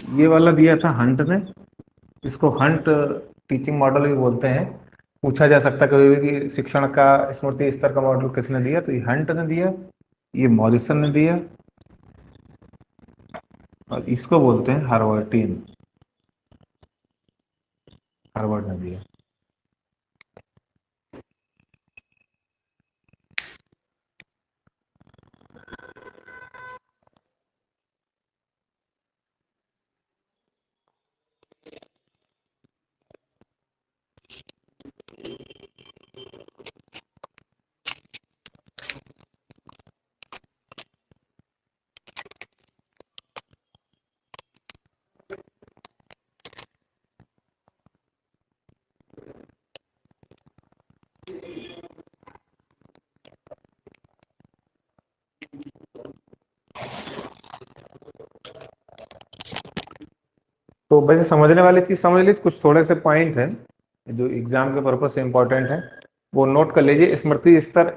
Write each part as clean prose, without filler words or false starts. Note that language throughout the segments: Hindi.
ये वाला दिया था हंट ने। इसको हंट टीचिंग मॉडल भी बोलते हैं। पूछा जा सकता है कभी भी कि शिक्षण का स्मृति स्तर का मॉडल किसने दिया, तो ये हंट ने दिया, ये मॉरिसन ने दिया, और इसको बोलते हैं हार्वर्टियन, हार्वर्ड ने दिया। तो वैसे समझने वाली चीज समझ ली, कुछ थोड़े से पॉइंट हैं जो एग्जाम के पर्पज से इंपॉर्टेंट है, वो नोट कर लीजिए। स्मृति स्तर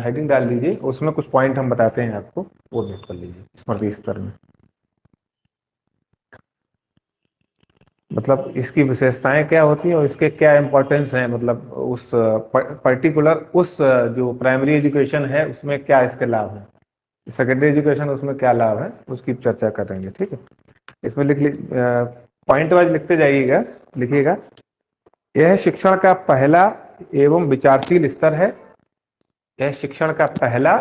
हेडिंग डाल दीजिए, उसमें कुछ पॉइंट हम बताते हैं आपको, वो नोट कर लीजिए स्मृति स्तर में। मतलब इसकी विशेषताएं क्या होती हैं और इसके क्या इंपॉर्टेंस हैं, मतलब उस पर्टिकुलर उस जो प्राइमरी एजुकेशन है उसमें क्या इसके लाभ हैं, सेकेंडरी एजुकेशन उसमें क्या लाभ है, उसकी चर्चा करेंगे। ठीक है, इसमें लिख ली, पॉइंट वाइज लिखते जाइएगा, लिखिएगा। यह शिक्षण का पहला एवं विचारशील स्तर है। यह शिक्षण का पहला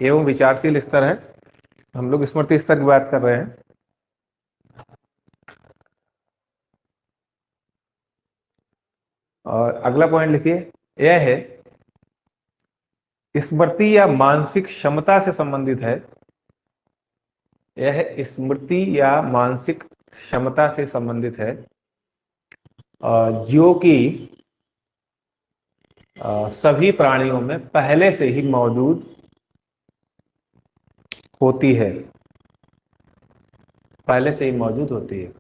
एवं विचारशील स्तर है। हम लोग स्मृति स्तर की बात कर रहे हैं। और अगला पॉइंट लिखिए, यह है स्मृति या मानसिक क्षमता से संबंधित है। यह स्मृति या मानसिक क्षमता से संबंधित है, जो कि सभी प्राणियों में पहले से ही मौजूद होती है, पहले से ही मौजूद होती है।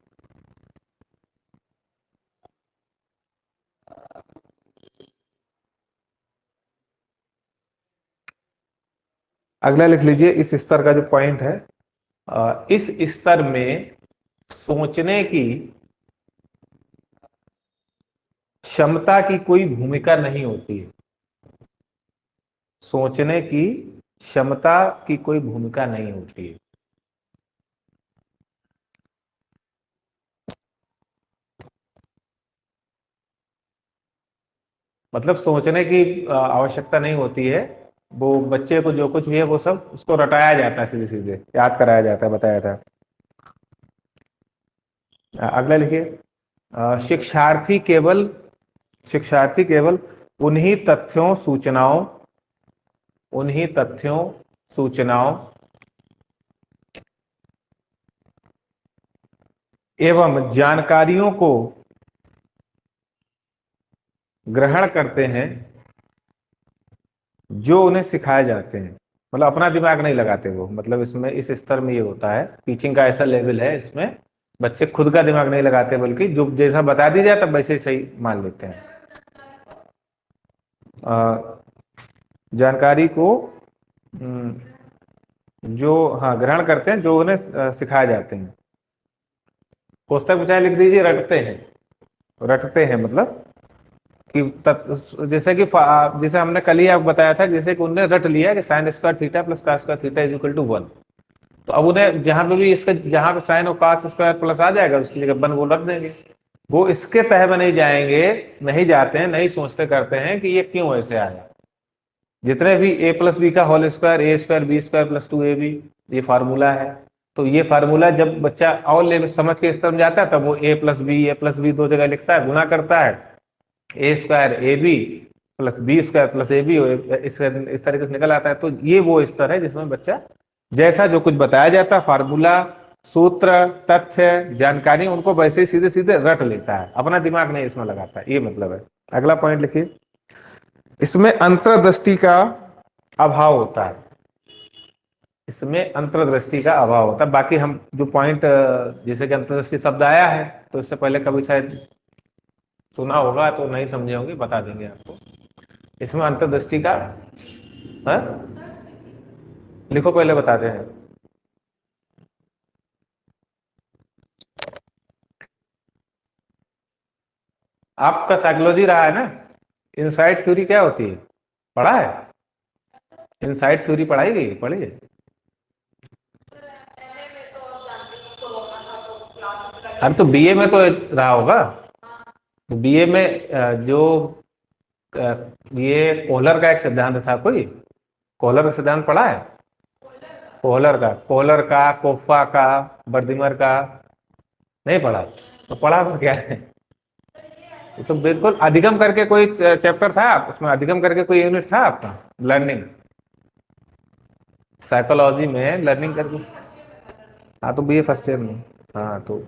अगला लिख लीजिए, इस स्तर का जो पॉइंट है, इस स्तर में सोचने की क्षमता की कोई भूमिका नहीं होती है। सोचने की क्षमता की कोई भूमिका नहीं होती है। मतलब सोचने की आवश्यकता नहीं होती है। वो बच्चे को जो कुछ भी है वो सब उसको रटाया जाता है, सीधे सीधे याद कराया जाता है, बताया जाता है। अगला लिखिए, शिक्षार्थी केवल, शिक्षार्थी केवल उन्हीं तथ्यों सूचनाओं, उन्हीं तथ्यों सूचनाओं एवं जानकारियों को ग्रहण करते हैं जो उन्हें सिखाए जाते हैं। मतलब अपना दिमाग नहीं लगाते वो, मतलब इसमें इस स्तर में ये होता है, टीचिंग का ऐसा लेवल है, इसमें बच्चे खुद का दिमाग नहीं लगाते, बल्कि जो जैसा बता दी जाए तब वैसे ही सही मान लेते हैं। जानकारी को जो, हाँ, ग्रहण करते हैं जो उन्हें सिखाए जाते हैं। पुस्तक बचाए लिख दीजिए, रटते हैं। रटते हैं मतलब कि जैसे कि जैसे हमने कल ही आपको बताया था, जैसे कि उन्होंने रट लिया कि sine square theta plus cos square theta is equal to 1। तो अब उन्हें जहां पे भी इसका, जहां पे साइन और कॉस स्क्वायर प्लस आ जाएगा उसकी जगह 1 वो रख देंगे। वो इसके तह में नहीं जाएंगे, नहीं जाते हैं, नहीं सोचते करते हैं कि ये क्यों ऐसे आया। जितने भी ए प्लस बी का whole square, A square B square plus 2ab, ये फार्मूला है। तो ये फार्मूला जब बच्चा और लेवल समझ के इस तरफ जाता है तब वो ए प्लस बी दो जगह लिखता है, गुना करता है, A square A B plus B square plus A B, इस तरीके से निकल आता है। तो ये वो स्तर है जिसमें बच्चा जैसा जो कुछ बताया जाता है, फार्मूला, सूत्र, तथ्य, जानकारी, उनको वैसे ही सीधे सीधे रट लेता है, अपना दिमाग नहीं इसमें लगाता है, ये मतलब है। अगला पॉइंट लिखिए, इसमें अंतर्दृष्टि का अभाव होता है। इसमें अंतर्दृष्टि का अभाव होता है। बाकी हम जो पॉइंट, जैसे कि अंतर्दृष्टि शब्द आया है तो इससे पहले कभी शायद सुना होगा, तो नहीं समझे होंगे, बता देंगे आपको। इसमें अंतर्दृष्टि का, है? लिखो पहले बताते हैं। आपका साइकोलॉजी रहा है ना, इनसाइड थ्योरी क्या होती है, पढ़ा है? इनसाइड थ्योरी पढ़ाई गई, पढ़ी है? अरे तो बीए में तो रहा होगा। तो बीए में जो ये कोहलर का एक सिद्धांत था, कोई कोहलर का सिद्धांत पढ़ा है? कोहलर का कोफा का, बर्दिमर का, नहीं पढ़ा? तो पढ़ा तो क्या है? ये तो बिल्कुल अधिगम करके कोई चैप्टर था, उसमें अधिगम करके कोई यूनिट था आपका, लर्निंग, साइकोलॉजी में लर्निंग करके। हाँ तो बीए फर्स्ट ईयर में। हाँ तो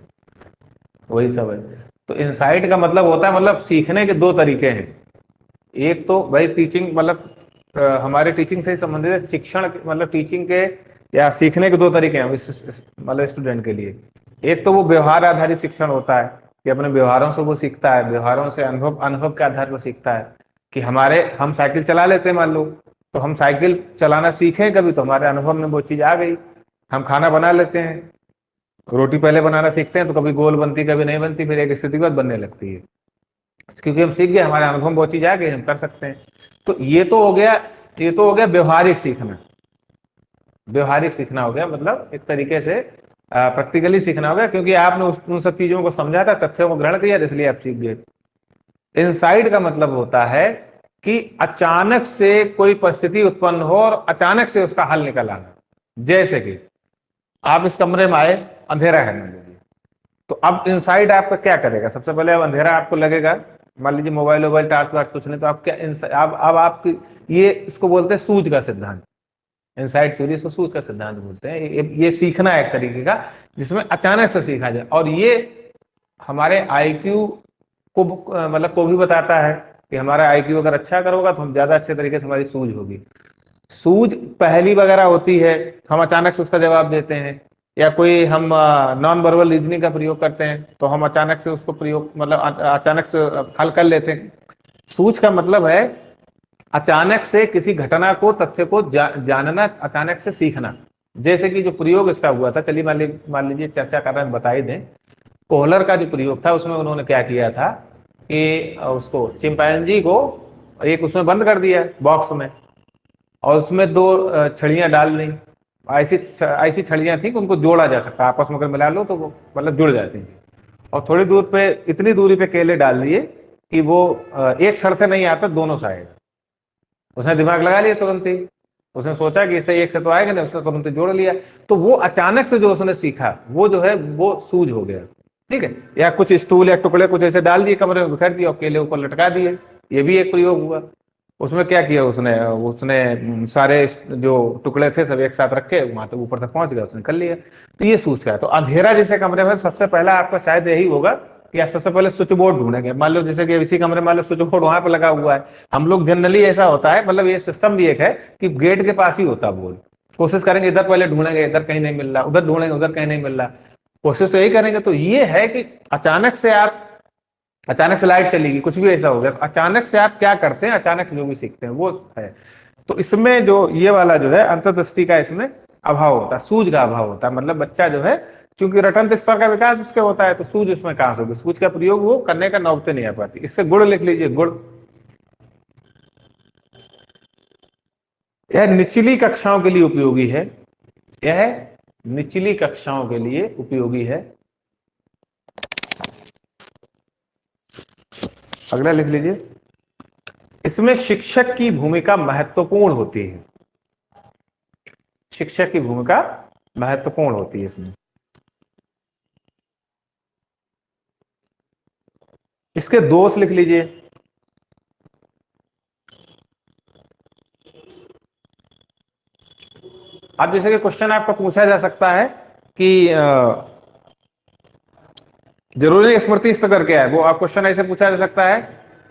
वही सब है। तो इनसाइट का मतलब होता है, मतलब सीखने के दो तरीके हैं। एक तो भाई टीचिंग, मतलब हमारे टीचिंग से संबंधित है, शिक्षण मतलब टीचिंग के या सीखने के दो तरीके हैं मतलब स्टूडेंट के लिए। एक तो वो व्यवहार आधारित शिक्षण होता है कि अपने व्यवहारों से वो सीखता है, व्यवहारों से अनुभव अनुभव के आधार पर सीखता है। कि हम साइकिल चला लेते हैं मान लो, तो हम साइकिल चलाना सीखे कभी तो हमारे अनुभव में वो चीज आ गई। हम खाना बना लेते हैं, रोटी पहले बनाना सीखते हैं तो कभी गोल बनती कभी नहीं बनती, फिर एक स्थिति के बाद बनने लगती है, क्योंकि हम सीख गए, हमारे अनुभव में वो चीज आ गई, हम कर सकते हैं। तो ये तो हो गया व्यवहारिक सीखना। व्यवहारिक सीखना हो गया, मतलब एक तरीके से प्रैक्टिकली सीखना हो गया, क्योंकि आपने उन सब चीजों को समझा था, तथ्यों को ग्रहण किया, इसलिए आप सीख गए। इनसाइट का मतलब होता है कि अचानक से कोई परिस्थिति उत्पन्न हो और अचानक से उसका हल निकल आना। जैसे कि आप इस कमरे में आए, अंधेरा है मान लीजिए, तो अब इनसाइट आपका क्या करेगा? सबसे पहले अब अंधेरा आपको लगेगा, मान लीजिए मोबाइल वोबाइल टार्च वार्च कुछ नहीं, तो आप क्या अब आपकी, ये इसको बोलते हैं सूझ का सिद्धांत। इनसाइट थ्योरी इसको सूझ का सिद्धांत बोलते हैं। ये सीखना है एक तरीके का, जिसमें अचानक से सीखा जाए, और ये हमारे आईक्यू को मतलब को भी बताता है कि हमारा आईक्यू अगर अच्छा करोगा तो हम ज्यादा अच्छे तरीके से हमारी सूझ होगी। सूझ पहेली वगैरह होती है, हम अचानक से उसका जवाब देते हैं, या कोई हम नॉन वर्बल रीजनिंग का प्रयोग करते हैं तो हम अचानक से उसको प्रयोग मतलब अचानक से हल कर लेते हैं। सूझ का मतलब है अचानक से किसी घटना को, तथ्य को जानना, अचानक से सीखना। जैसे कि जो प्रयोग इसका हुआ था, चलिए मान लीजिए चर्चा कर रहे हैं, बता ही दें। कोहलर का जो प्रयोग था उसमें उन्होंने क्या किया था कि उसको चिंपैंजी को एक उसमें बंद कर दिया बॉक्स में, और उसमें दो छड़ियां डाल दी। ऐसी ऐसी छड़ियां थी कि उनको जोड़ा जा सकता, आपस में अगर मिला लो तो वो मतलब जुड़ जाती थी। और थोड़ी दूर पे, इतनी दूरी पे केले डाल दिए कि वो एक छड़ से नहीं आता, दोनों से आएगा। उसने दिमाग लगा लिया तुरंत ही, उसने सोचा कि इसे एक से तो आएगा नहीं, उसने तुरंत जोड़ लिया। तो वो अचानक से जो उसने सीखा वो जो है वो सूझ हो गया। ठीक है, या कुछ स्टूल या टुकड़े कुछ ऐसे डाल दिए, कमरे में बिखेर दिए और केले ऊपर लटका दिए, ये भी एक प्रयोग हुआ। उसमें क्या किया उसने उसने सारे जो टुकड़े थे सब एक साथ रखे, वहां तक ऊपर तक पहुंच गया, उसने कर लिया। तो ये सूझ गया। तो अंधेरा जैसे कमरे में सबसे पहला आपका शायद यही होगा कि आप सबसे पहले स्विच बोर्ड ढूंढेंगे। मान लो जैसे कि इसी कमरे में मान लो स्विच बोर्ड वहां पे लगा हुआ है, हम लोग जनरली ऐसा होता है, मतलब ये सिस्टम भी एक है कि गेट के पास ही होता बोर्ड। कोशिश करेंगे इधर पहले ढूंढेंगे, इधर कहीं नहीं मिल रहा, उधर ढूंढेंगे उधर कहीं नहीं मिल रहा, कोशिश तो यही करेंगे। तो ये है कि अचानक से लाइट चलेगी, कुछ भी ऐसा हो गया, तो अचानक से आप क्या करते हैं, अचानक से जो भी सीखते हैं वो है। तो इसमें जो ये वाला जो है अंतर्दृष्टि का इसमें अभाव होता है, सूझ का अभाव होता है। मतलब बच्चा जो है, चूंकि रटंत स्तर का विकास उसके होता है, तो सूझ उसमें कहां से होगी, सूझ का प्रयोग वो करने का नौबते नहीं आ पाती। इससे गुण लिख लीजिए, गुण। यह निचली कक्षाओं के लिए उपयोगी है, यह निचली कक्षाओं के लिए उपयोगी है। अगला लिख लीजिए, इसमें शिक्षक की भूमिका महत्वपूर्ण होती है, शिक्षक की भूमिका महत्वपूर्ण होती है इसमें। इसके दोष लिख लीजिए। अब जैसे कि क्वेश्चन आपका पूछा जा सकता है कि जरूरी स्मृति स्तर क्या है, वो आप क्वेश्चन ऐसे पूछा जा सकता है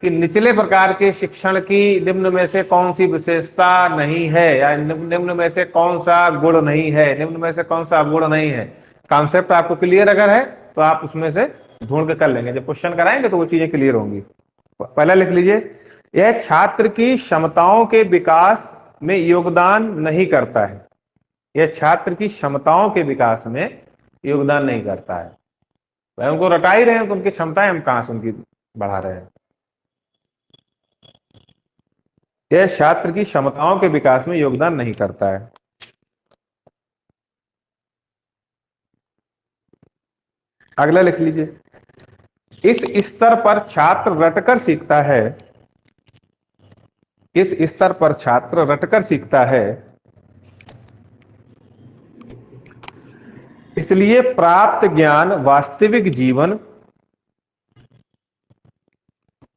कि निचले प्रकार के शिक्षण की निम्न में से कौन सी विशेषता नहीं है, या निम्न में से कौन सा गुण नहीं है, निम्न में से कौन सा गुण नहीं है। कॉन्सेप्ट आपको क्लियर अगर है तो आप उसमें से ढूंढ के कर लेंगे, जब क्वेश्चन कराएंगे तो वो चीजें क्लियर होंगी। पहला लिख लीजिए, यह छात्र की क्षमताओं के विकास में योगदान नहीं करता है, यह छात्र की क्षमताओं के विकास में योगदान नहीं करता है। भाई उनको रटा ही रहे हैं तो उनकी क्षमताएं हम कहां से उनकी बढ़ा रहे हैं। यह छात्र की क्षमताओं के विकास में योगदान नहीं करता है। अगला लिख लीजिए, इस स्तर पर छात्र रटकर सीखता है, इस स्तर पर छात्र रटकर सीखता है, इसलिए प्राप्त ज्ञान वास्तविक जीवन,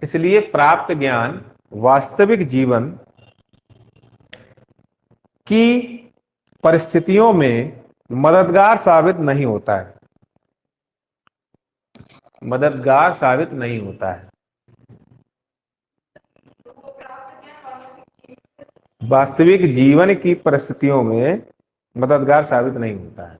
इसलिए प्राप्त ज्ञान वास्तविक जीवन की परिस्थितियों में मददगार साबित नहीं होता है, मददगार साबित नहीं होता है। वास्तविक जीवन की परिस्थितियों में मददगार साबित नहीं होता है।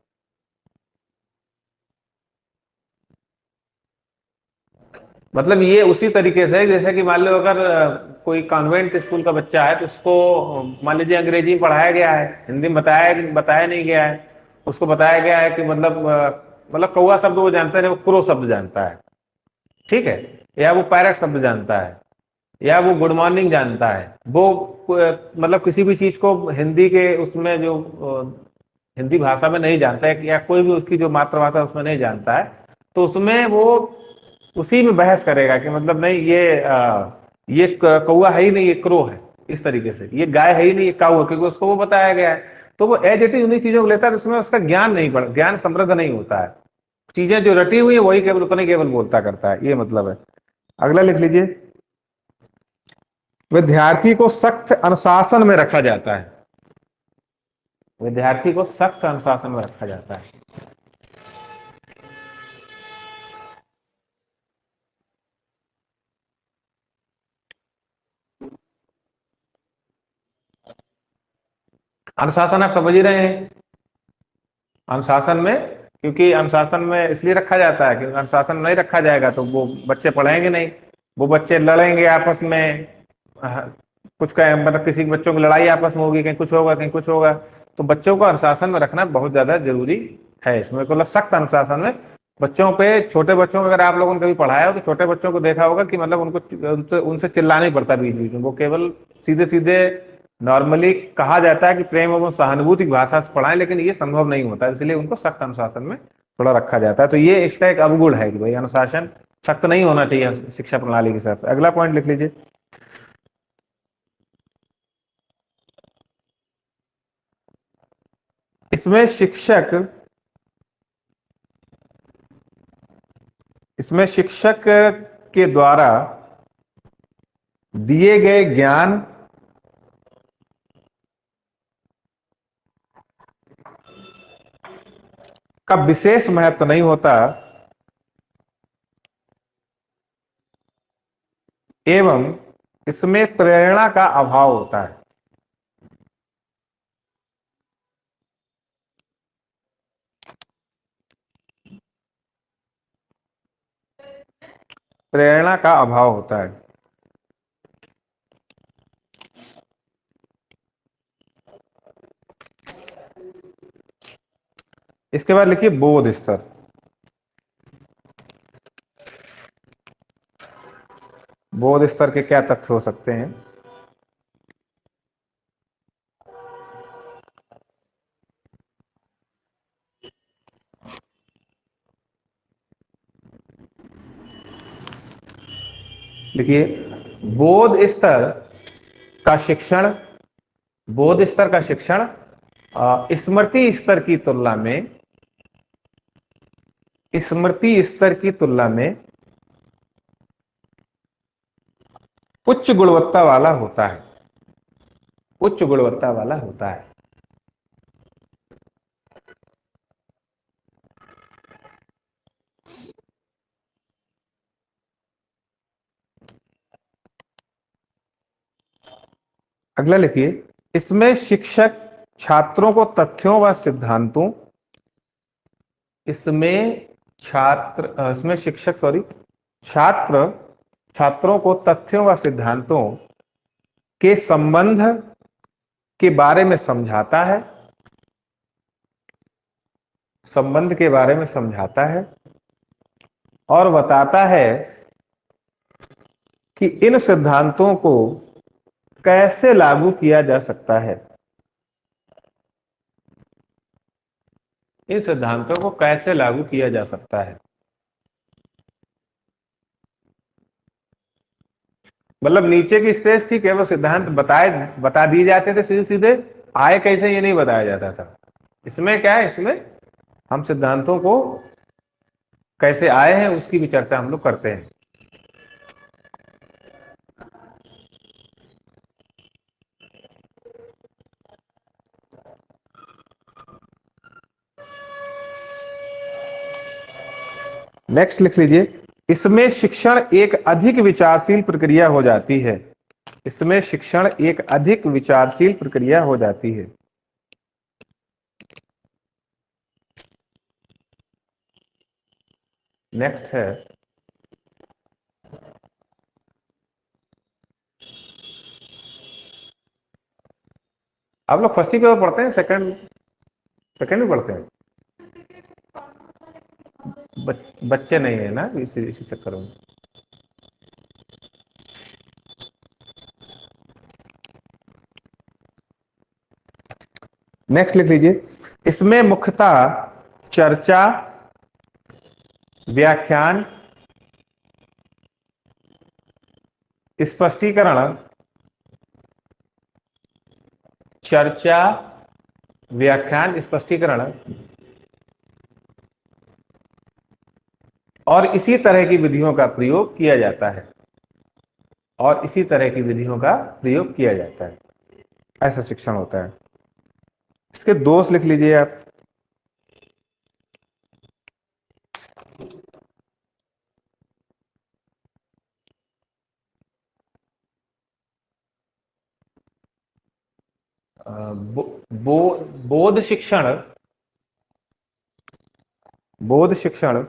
मतलब ये उसी तरीके से जैसे कि मान लो अगर कोई कॉन्वेंट स्कूल का बच्चा है तो उसको मान लीजिए अंग्रेजी में पढ़ाया गया है, हिंदी में बताया बताया नहीं गया है, उसको बताया गया है कि मतलब कौवा शब्द वो जानता है, वो क्रो शब्द जानता है, ठीक है, या वो पैरट शब्द जानता है, या वो गुड मॉर्निंग जानता है, वो मतलब किसी भी चीज को हिंदी के उसमें जो हिंदी भाषा में नहीं जानता है या कोई भी उसकी जो मातृभाषा उसमें नहीं जानता है, तो उसमें वो उसी में बहस करेगा कि मतलब नहीं ये कौवा है ही नहीं, ये क्रो है, इस तरीके से ये गाय है ही नहीं, ये काऊ है, क्योंकि उसको वो बताया गया है। तो वो एज इट इज उन्हीं चीजों को लेता है, तो उसमें उसका ज्ञान नहीं बढ़, ज्ञान समृद्ध नहीं होता है। चीजें जो रटी हुई है वही केवल उतना केवल बोलता करता है, ये मतलब है। अगला लिख लीजिए, विद्यार्थी को सख्त अनुशासन में रखा जाता है, विद्यार्थी को सख्त अनुशासन में रखा जाता है। अनुशासन आप समझ ही रहे हैं, अनुशासन में, क्योंकि अनुशासन में इसलिए रखा जाता है क्योंकि अनुशासन नहीं रखा जाएगा तो वो बच्चे पढ़ेंगे नहीं, वो बच्चे लड़ेंगे आपस में, कुछ का मतलब किसी बच्चों की लड़ाई आपस में होगी, कहीं कुछ होगा कहीं कुछ होगा। तो बच्चों को अनुशासन में रखना बहुत ज्यादा जरूरी है, इसमें मतलब सख्त अनुशासन में बच्चों पे, छोटे बच्चों को अगर आप लोगों ने कभी पढ़ाया हो तो छोटे बच्चों को देखा होगा कि मतलब उनको उनसे चिल्लाना नहीं पड़ता बीच बीच में, वो केवल सीधे सीधे नॉर्मली कहा जाता है कि प्रेम एवं सहानुभूति की भाषा से पढ़ाएं, लेकिन ये संभव नहीं होता, इसलिए उनको सख्त अनुशासन में थोड़ा रखा जाता है। तो ये इसका एक अवगुण है कि भाई अनुशासन सख्त नहीं होना चाहिए शिक्षा प्रणाली के साथ। अगला पॉइंट लिख लीजिए, इसमें शिक्षक, इसमें शिक्षक के द्वारा दिए गए ज्ञान का विशेष महत्व नहीं होता एवं इसमें प्रेरणा का अभाव होता है, प्रेरणा का अभाव होता है। इसके बाद लिखिए बोध स्तर, बोध स्तर के क्या तथ्य हो सकते हैं। देखिए, बोध स्तर का शिक्षण, बोध स्तर का शिक्षण स्मृति स्तर की तुलना में, स्मृति स्तर की तुलना में उच्च गुणवत्ता वाला होता है, उच्च गुणवत्ता वाला होता है। अगला लिखिए, इसमें शिक्षक छात्रों को तथ्यों व सिद्धांतों, इसमें इसमें शिक्षक छात्र छात्रों को तथ्यों व सिद्धांतों के संबंध के बारे में समझाता है, संबंध के बारे में समझाता है और बताता है कि इन सिद्धांतों को कैसे लागू किया जा सकता है? इन सिद्धांतों को कैसे लागू किया जा सकता है? मतलब नीचे की स्टेज थी, केवल सिद्धांत बता दिए जाते थे सीधे सीधे, आए कैसे ये नहीं बताया जाता था। इसमें क्या है, इसमें हम सिद्धांतों को कैसे आए हैं उसकी भी चर्चा हम लोग करते हैं। नेक्स्ट लिख लीजिए, इसमें शिक्षण एक अधिक विचारशील प्रक्रिया हो जाती है। इसमें शिक्षण एक अधिक विचारशील प्रक्रिया हो जाती है। नेक्स्ट है, आप लोग फर्स्ट ही पेपर पढ़ते हैं, सेकंड सेकंड भी पढ़ते हैं? बच्चे नहीं है ना इसी चक्कर में। नेक्स्ट लिख लीजिए, इसमें मुख्यतः चर्चा, व्याख्यान, स्पष्टीकरण, चर्चा, व्याख्यान, स्पष्टीकरण और इसी तरह की विधियों का प्रयोग किया जाता है। और इसी तरह की विधियों का प्रयोग किया जाता है, ऐसा शिक्षण होता है। इसके दोष लिख लीजिए आप। बोध शिक्षण, बोध शिक्षण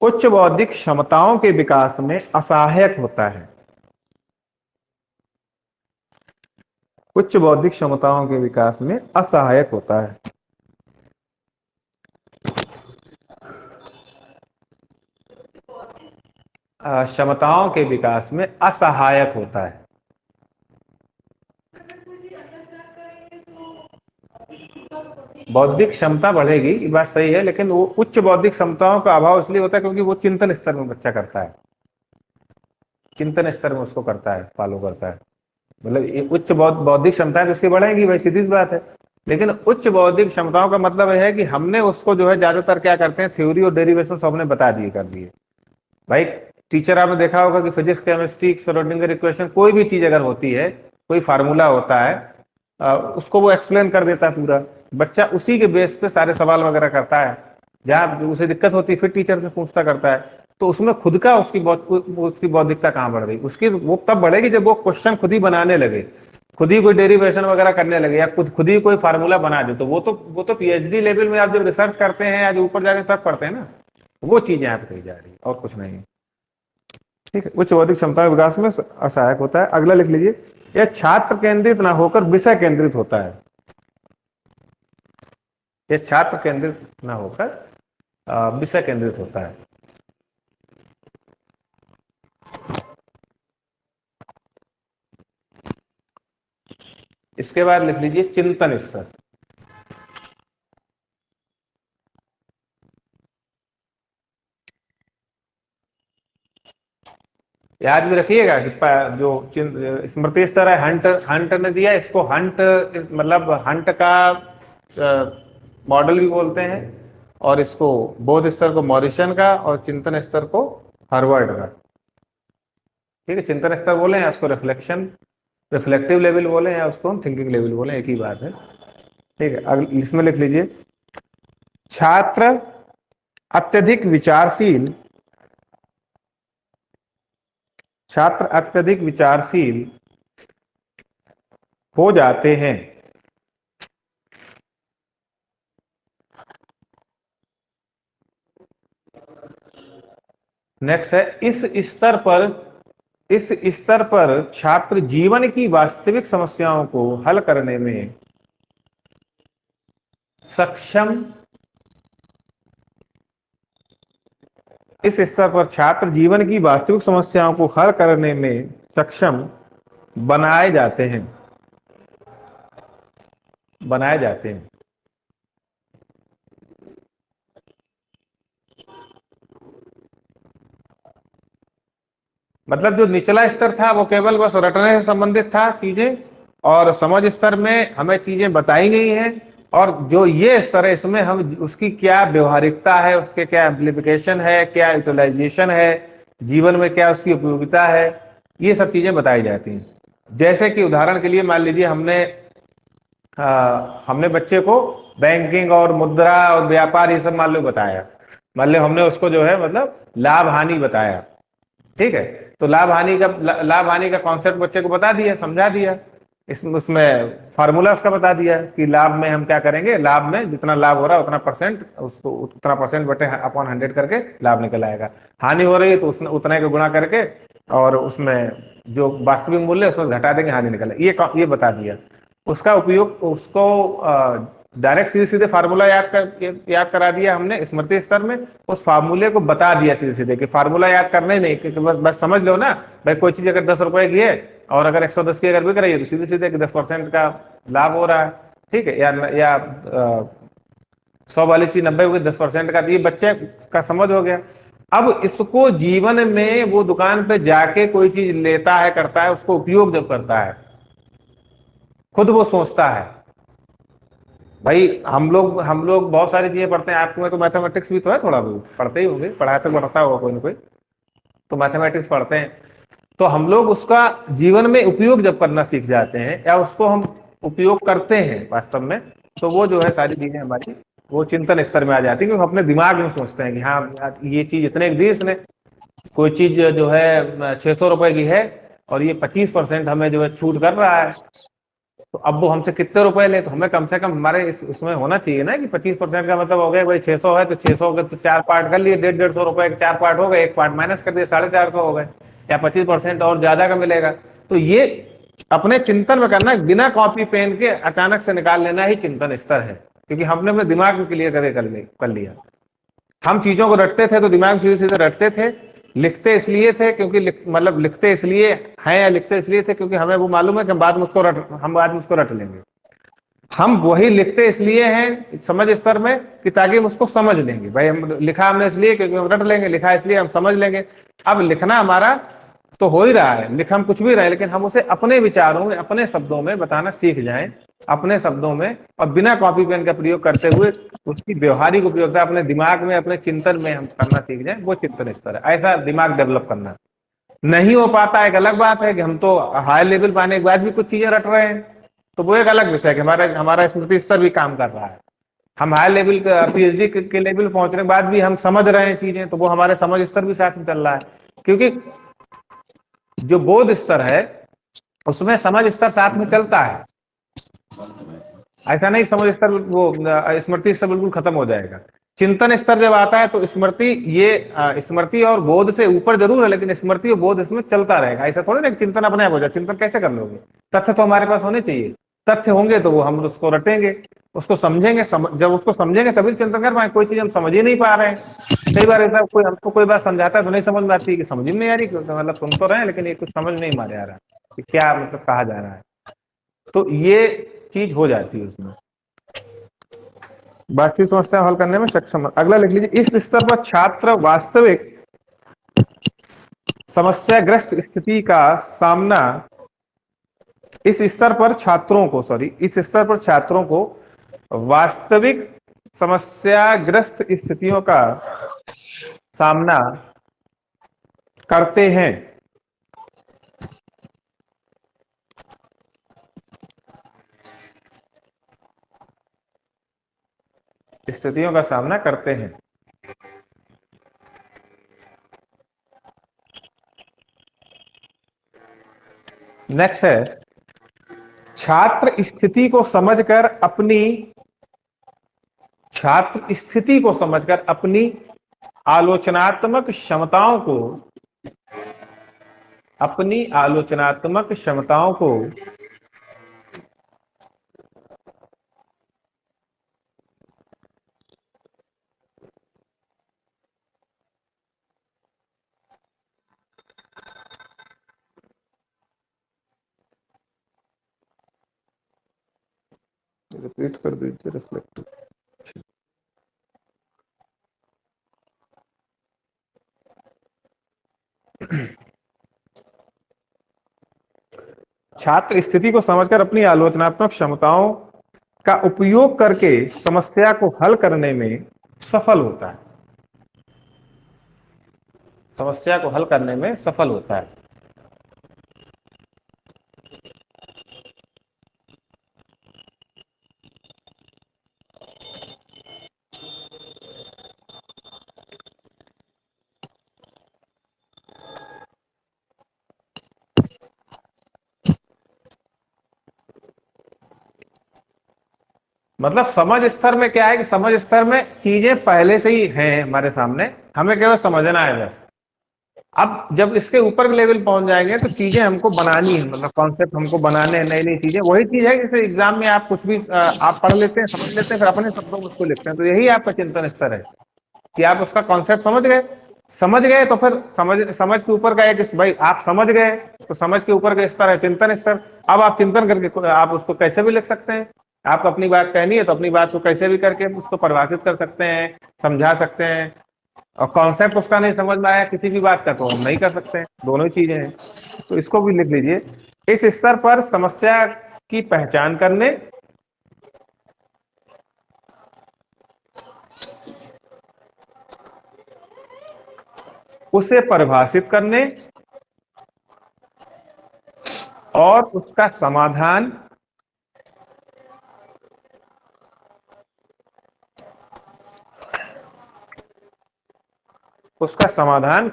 उच्च बौद्धिक क्षमताओं के विकास में असहायक होता है। उच्च बौद्धिक क्षमताओं के विकास में असहायक होता है। क्षमताओं के विकास में असहायक होता है। बौद्धिक क्षमता बढ़ेगी, ये बात सही है, लेकिन वो उच्च बौद्धिक क्षमताओं का अभाव इसलिए होता है क्योंकि वो चिंतन स्तर में बच्चा करता है, चिंतन स्तर में उसको करता है, फॉलो करता है। मतलब उच्च बौद्धिक क्षमताएं तो उसकी बढ़ेंगी भाई, सीधी सी बात है। लेकिन उच्च बौद्धिक क्षमताओं का मतलब यह है कि हमने उसको जो है ज्यादातर क्या करते हैं, थ्योरी और डेरिवेशन सबने बता दिए कर दिए भाई। टीचर आपने देखा होगा कि फिजिक्स, केमिस्ट्री, श्रोडिंगर इक्वेशन, कोई भी चीज अगर होती है, कोई फार्मूला होता है, उसको वो एक्सप्लेन कर देता है पूरा। बच्चा उसी के बेस पे सारे सवाल वगैरह करता है। जहां उसे दिक्कत होती है फिर टीचर से पूछता करता है। तो उसमें खुद का उसकी बौद्धिकता कहाँ बढ़ गई, उसकी वो तब बढ़ेगी जब वो क्वेश्चन खुद ही बनाने लगे, खुद ही कोई डेरिवेशन वगैरह करने लगे, या खुद ही कोई फार्मूला बना दे। तो वो तो पीएचडी लेवल में आप जब रिसर्च करते हैं या जो ऊपर जाके तब पढ़ते हैं ना, वो चीजें यहाँ पे कही जा रही है और कुछ नहीं। ठीक है, उच्च बौद्धिक क्षमता विकास में असहायक होता है। अगला लिख लीजिए, यह छात्र केंद्रित ना होकर विषय केंद्रित होता है। यह छात्र केंद्रित ना होकर विषय केंद्रित होता है। इसके बाद लिख लीजिए चिंतन स्तर। याद भी रखिएगा कि जो स्मृति स्तर है, हंट ने दिया इसको, हंट मतलब हंट का मॉडल भी बोलते हैं, और इसको बोध स्तर को मॉरिसन का, और चिंतन स्तर को हार्वर्ड का। ठीक है, चिंतन स्तर बोले हैं उसको रिफ्लेक्टिव लेवल बोले हैं, उसको हम थिंकिंग लेवल बोले, एक ही बात है। ठीक है, इसमें लिख लीजिए, छात्र अत्यधिक विचारशील, छात्र अत्यधिक विचारशील हो जाते हैं। नेक्स्ट है, इस स्तर पर छात्र जीवन की वास्तविक समस्याओं को हल करने में सक्षम, इस स्तर पर छात्र जीवन की वास्तविक समस्याओं को हल करने में सक्षम बनाए जाते हैं, बनाए जाते हैं। मतलब जो निचला स्तर था वो केवल बस रटने से संबंधित था चीजें, और समझ स्तर में हमें चीजें बताई गई हैं। और जो ये स्तर है इसमें हम उसकी क्या व्यवहारिकता है, उसके क्या एम्प्लीफिकेशन है, क्या यूटिलाइजेशन है, जीवन में क्या उसकी उपयोगिता है, ये सब चीजें बताई जाती हैं। जैसे कि उदाहरण के लिए मान लीजिए हमने बच्चे को बैंकिंग और मुद्रा और व्यापार ये सब मान लो बताया। मान लो हमने उसको जो है मतलब लाभ हानि बताया, ठीक है। तो लाभ हानि का कॉन्सेप्ट बच्चे को बता दिया, समझा दिया। इसमें उसमें फार्मूला उसका बता दिया कि लाभ में हम क्या करेंगे, लाभ में जितना लाभ हो रहा है उतना परसेंट, उसको उतना परसेंट बटे अपॉन 100 करके लाभ निकल आएगा। हानि हो रही है तो उतना के गुणा करके और उसमें जो वास्तविक मूल्य है उसमें घटा देंगे, हानि निकल ये बता दिया। उसका उपयोग उसको डायरेक्ट सीधे सीधे फार्मूला याद करा दिया हमने स्मृति स्तर में। उस फार्मूले को बता दिया सीधे सीधे कि फार्मूला याद करना ही नहीं, क्योंकि बस बस समझ लो ना भाई, कोई चीज अगर 10 रुपए की है और अगर 110 की अगर बिक रही है तो सीधे सीधे 10% का लाभ हो रहा है, ठीक है। या 100 वाली चीज 90 की 10% का, तो ये बच्चे का समझ हो गया। अब इसको जीवन में वो दुकान पे जाके कोई चीज लेता है, करता है, उसको उपयोग जब करता है, खुद वो सोचता है। भाई हम लोग बहुत सारी चीजें पढ़ते हैं, आपको में तो मैथमेटिक्स भी तो है, थोड़ा बहुत पढ़ते ही होंगे, पढ़ाया तक बढ़ता होगा कोई ना कोई, तो मैथमेटिक्स पढ़ते हैं। तो हम लोग उसका जीवन में उपयोग जब करना सीख जाते हैं या उसको हम उपयोग करते हैं वास्तव में, तो वो जो है सारी चीजें हमारी वो चिंतन स्तर में आ जाती है, क्योंकि हम अपने दिमाग में सोचते हैं कि हाँ यार, ये चीज इतने की दी इसने, कोई चीज जो है 600 रुपए की है और ये 25% हमें जो है छूट कर रहा है, तो अब वो हमसे कितने रुपए ले, तो हमें कम से कम हमारे उसमें होना चाहिए ना कि 25% का मतलब हो गया भाई 600 है तो 600 के तो 4 पार्ट कर लिए, 150 150 रुपए के 4 पार्ट हो गए, एक पार्ट माइनस कर दिए, 450 हो गए, या 25% और ज्यादा का मिलेगा। तो ये अपने चिंतन में करना, बिना कॉपी पेन के अचानक से निकाल लेना ही चिंतन स्तर है, क्योंकि हमने अपने दिमाग में क्लियर करके कर लिया। हम चीजों को रटते थे तो दिमाग में सीधे सीधे रटते थे, लिखते इसलिए थे क्योंकि मतलब लिखते इसलिए हैं या लिखते इसलिए थे क्योंकि हमें वो मालूम है कि हम बाद में उसको रट लेंगे। हम वही लिखते इसलिए हैं समझ स्तर में कि ताकि हम उसको समझ लेंगे, भाई हम लिखा हमने इसलिए क्योंकि हम रट लेंगे, लिखा इसलिए हम समझ लेंगे। अब लिखना हमारा तो हो ही रहा है, लिख हम कुछ भी रहे, लेकिन हम उसे अपने विचारों में अपने शब्दों में बताना सीख जाएं, अपने शब्दों में, और बिना कॉपी पेन का प्रयोग करते हुए उसकी व्यवहारिक उपयोगिता अपने दिमाग में अपने चिंतन में हम करना सीख जाएं, वो चिंतन स्तर है। ऐसा दिमाग डेवलप करना नहीं हो पाता, एक अलग बात है कि हम तो हाई लेवल पाने के बाद भी कुछ चीजें रट रहे हैं, तो वो एक अलग विषय है कि हमारा हमारा स्मृति स्तर भी काम कर रहा है। हम हाई लेवल पीएचडी के लेवल पहुंचने के बाद भी हम समझ रहे हैं चीजें, तो वो हमारे समझ स्तर भी साथ में चल रहा है। क्योंकि जो बोध स्तर है उसमें समझ स्तर साथ में चलता है, ऐसा नहीं समझ स्तर वो स्मृति स्तर बिल्कुल खत्म हो जाएगा। चिंतन स्तर जब आता है तो स्मृति ये स्मृति और बोध से ऊपर जरूर है, लेकिन स्मृति और बोध इसमें चलता रहेगा। ऐसा थोड़ी ना कि चिंतन अपने आप हो जाए, चिंतन कैसे कर लोगे, तथ्य तो हमारे पास होने चाहिए। तथ्य होंगे तो वो हम उसको रटेंगे, उसको समझेंगे, जब उसको समझेंगे तभी तो चिंतन कर पाए। कोई चीज हम समझ ही नहीं पा रहे हैं, कई बार ऐसा कोई हमको कोई बात समझाता है तो नहीं समझ में आती, कि समझ ही नहीं आ रही, मतलब सुन तो रहे हैं लेकिन ये कुछ समझ नहीं मारे आ रहा कि क्या मतलब कहा जा रहा है, तो ये चीज हो जाती है उसमें। वास्तविक समस्या हल करने में सक्षम। अगला लिख लीजिए, इस स्तर पर छात्र वास्तविक समस्याग्रस्त स्थिति का सामना, इस स्तर पर छात्रों को सॉरी इस स्तर पर छात्रों को वास्तविक समस्याग्रस्त स्थितियों का सामना करते हैं, स्थितियों का सामना करते हैं। नेक्स्ट है, छात्र स्थिति को समझकर अपनी छात्र स्थिति को समझकर अपनी आलोचनात्मक क्षमताओं को अपनी आलोचनात्मक क्षमताओं को रिपीट कर दीजिए रिफ्लेक्टिव। छात्र स्थिति को समझकर अपनी आलोचनात्मक क्षमताओं का उपयोग करके समस्या को हल करने में सफल होता है। समस्या को हल करने में सफल होता है। मतलब समझ स्तर में क्या है कि समझ स्तर में चीजें पहले से ही हैं हमारे सामने, हमें केवल समझना है बस। अब जब इसके ऊपर के लेवल पहुंच जाएंगे तो चीजें हमको बनानी है, मतलब कॉन्सेप्ट हमको बनाने हैं, नई नई चीजें। वही चीज है जैसे एग्जाम में आप कुछ भी आप पढ़ लेते हैं, समझ लेते हैं, फिर अपने शब्दों में उसको लिखते हैं। तो यही आपका चिंतन स्तर है कि आप उसका कॉन्सेप्ट समझ गए तो फिर समझ समझ के ऊपर का एक भाई आप समझ गए तो समझ के ऊपर का स्तर है चिंतन स्तर। अब आप चिंतन करके आप उसको कैसे भी लिख सकते हैं। आपको अपनी बात कहनी है तो अपनी बात को कैसे भी करके उसको परिभाषित कर सकते हैं, समझा सकते हैं। और कॉन्सेप्ट उसका नहीं समझ में आया किसी भी बात का तो हम नहीं कर सकते हैं, दोनों ही चीजें हैं। तो इसको भी लिख लीजिए। इस स्तर पर समस्या की पहचान करने, उसे परिभाषित करने और उसका समाधान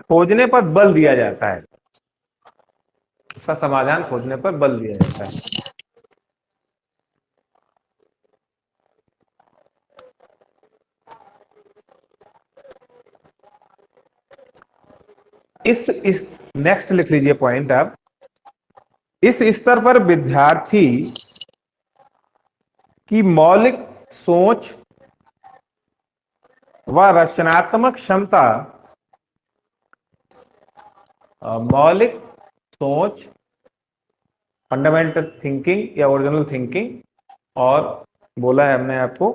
खोजने पर बल दिया जाता है। उसका समाधान खोजने पर बल दिया जाता है। इस नेक्स्ट लिख लीजिए पॉइंट आप। इस स्तर पर विद्यार्थी की मौलिक सोच व रचनात्मक क्षमता, मौलिक सोच फंडामेंटल थिंकिंग या ओरिजिनल थिंकिंग, और बोला है हमने आपको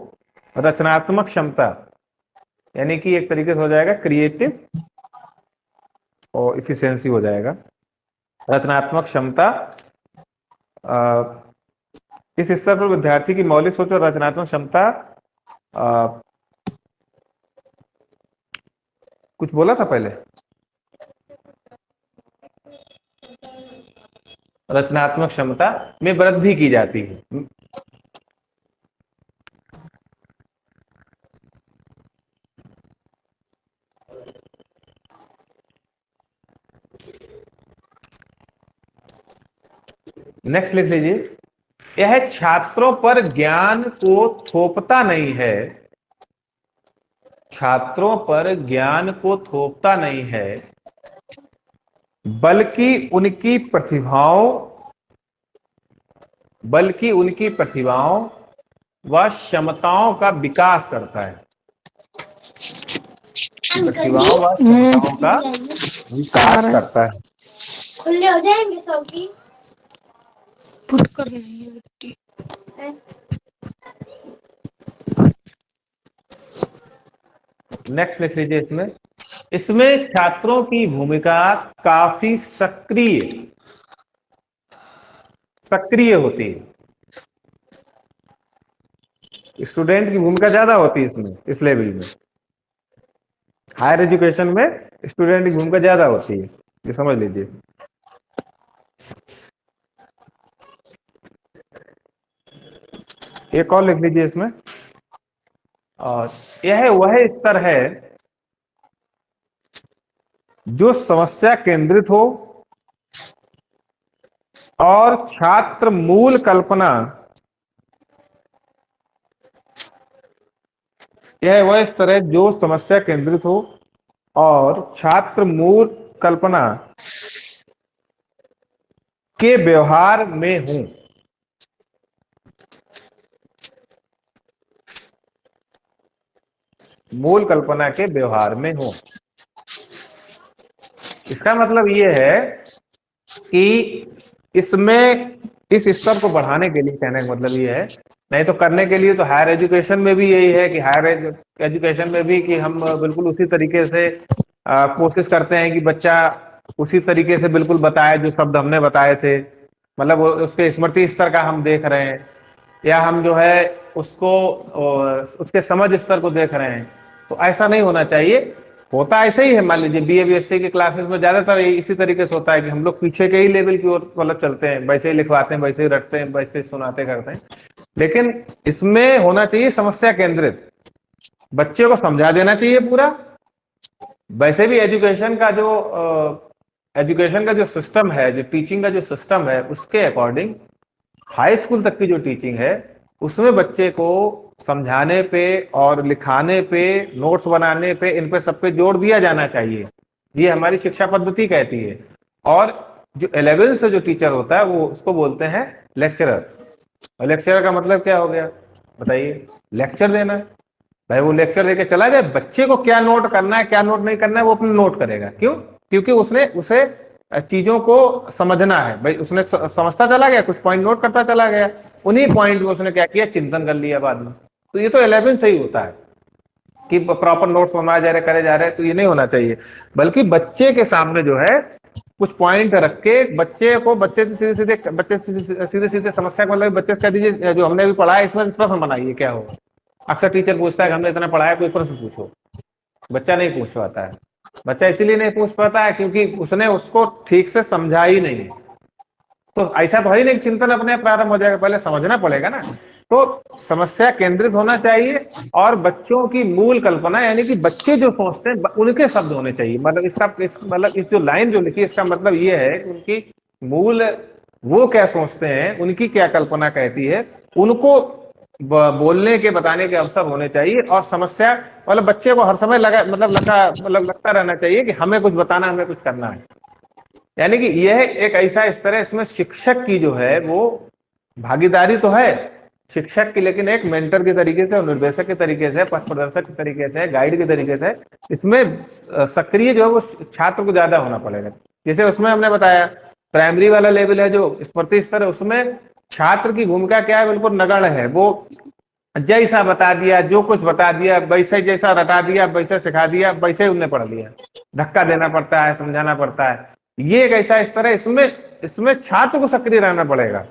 रचनात्मक क्षमता, यानी कि एक तरीके से हो जाएगा क्रिएटिव और इफिशियंसी हो जाएगा। रचनात्मक क्षमता, इस स्तर पर विद्यार्थी की मौलिक सोच और रचनात्मक क्षमता, कुछ बोला था पहले, रचनात्मक क्षमता में वृद्धि की जाती है। नेक्स्ट लिख लीजिए। यह छात्रों पर ज्ञान को थोपता नहीं है, छात्रों पर ज्ञान को थोपता नहीं है, बल्कि उनकी प्रतिभाओं व क्षमताओं का विकास करता है। प्रतिभाओं व क्षमताओं का विकास करता है। खुले हो जाएंगे सबकी पुट कर रही है मिट्टी। नेक्स्ट लिख लीजिए। इसमें छात्रों की भूमिका काफी सक्रिय होती है। स्टूडेंट की भूमिका ज्यादा होती है इसमें, इस लेवल में, हायर एजुकेशन में स्टूडेंट की भूमिका ज्यादा होती है, ये समझ लीजिए। एक और लिख लीजिए इसमें। और यह वह स्तर है जो समस्या केंद्रित हो और छात्र मूल कल्पना, यह वह स्तर है जो समस्या केंद्रित हो और छात्र मूल कल्पना के व्यवहार में हूं। मूल कल्पना के व्यवहार में हूं। इसका मतलब यह है कि इसमें इस स्तर को बढ़ाने के लिए कहने का मतलब यह है नहीं तो करने के लिए तो हायर एजुकेशन में भी यही है कि हायर एजुकेशन में भी कि हम बिल्कुल उसी तरीके से कोशिश करते हैं कि बच्चा उसी तरीके से बिल्कुल बताए जो शब्द हमने बताए थे, मतलब उसके स्मृति स्तर का हम देख रहे हैं, या हम जो है उसको उसके समझ स्तर को देख रहे हैं। तो ऐसा नहीं होना चाहिए। होता ऐसे ही है, मान लीजिए बीए बीएससी की क्लासेस में ज्यादातर इसी तरीके से होता है कि हम लोग पीछे के ही लेवल की ओर मतलब चलते हैं, वैसे ही लिखवाते हैं, वैसे ही रटते हैं, वैसे ही सुनाते करते हैं। लेकिन इसमें होना चाहिए समस्या केंद्रित, बच्चे को समझा देना चाहिए पूरा। वैसे भी एजुकेशन का जो सिस्टम है, जो टीचिंग का जो सिस्टम है, उसके अकॉर्डिंग हाई स्कूल तक की जो टीचिंग है उसमें बच्चे को समझाने पे और लिखाने पे, नोट्स बनाने पे, इन पे सब पे जोर दिया जाना चाहिए। ये हमारी शिक्षा पद्धति कहती है। और जो 11 से जो टीचर होता है वो उसको बोलते हैं लेक्चरर। और लेक्चरर का मतलब क्या हो गया बताइए? लेक्चर देना। भाई वो लेक्चर देके चला जाए, बच्चे को क्या नोट करना है क्या नोट नहीं करना है वो अपने नोट करेगा। क्यों? क्योंकि उसने उसे चीजों को समझना है। भाई उसने समझता चला गया, कुछ पॉइंट नोट करता चला गया, उन्हीं पॉइंट में उसने क्या किया, चिंतन कर लिया बाद में। तो ये तो 11 से ही होता है कि प्रॉपर नोट्स बनवाए जा रहे करे जा रहे हैं, तो ये नहीं होना चाहिए। बल्कि बच्चे के सामने जो है कुछ पॉइंट रख के बच्चे से सीधे सीधे समस्या को मतलब बच्चे से कह दीजिए जो हमने अभी पढ़ा है इसमें प्रश्न बनाइए क्या होगा। अक्सर टीचर पूछता है कि हमने इतना पढ़ाया, कोई प्रश्न पूछो। बच्चा नहीं पूछ पाता है। बच्चा इसीलिए नहीं पूछ पाता है क्योंकि उसने उसको ठीक से समझा ही नहीं। तो ऐसा तो है ही नहीं चिंतन अपने आप प्रारंभ हो जाएगा, पहले समझना पड़ेगा ना। तो समस्या केंद्रित होना चाहिए और बच्चों की मूल कल्पना, यानी कि बच्चे जो सोचते हैं उनके शब्द होने चाहिए। मतलब मतलब इस जो लाइन जो लिखी है इसका मतलब ये है कि उनकी मूल, वो क्या सोचते हैं, उनकी क्या कल्पना कहती है, उनको बोलने के बताने के अवसर होने चाहिए। और समस्या मतलब बच्चे को हर समय लगता रहना चाहिए कि हमें कुछ बताना, हमें कुछ करना है। यानी कि यह एक ऐसा स्तर है, इसमें शिक्षक की जो है वो भागीदारी तो है शिक्षक की, लेकिन एक मेंटर के तरीके से और निर्देशक के तरीके से, पथ प्रदर्शक के तरीके से, गाइड के तरीके से इसमें सक्रिय जो है वो छात्र को ज्यादा होना पड़ेगा। जैसे उसमें हमने बताया प्राइमरी वाला लेवल है जो स्मृति स्तर है, उसमें छात्र की भूमिका क्या है, बिल्कुल नगण्य है। वो जैसा बता दिया, जो कुछ बता दिया, वैसे जैसा रटा दिया, वैसे सिखा दिया, वैसे उनने पढ़ लिया। धक्का देना पड़ता है, समझाना पड़ता है। ये एक ऐसा स्तर है, इसमें इसमें छात्र को सक्रिय रहना पड़ेगा।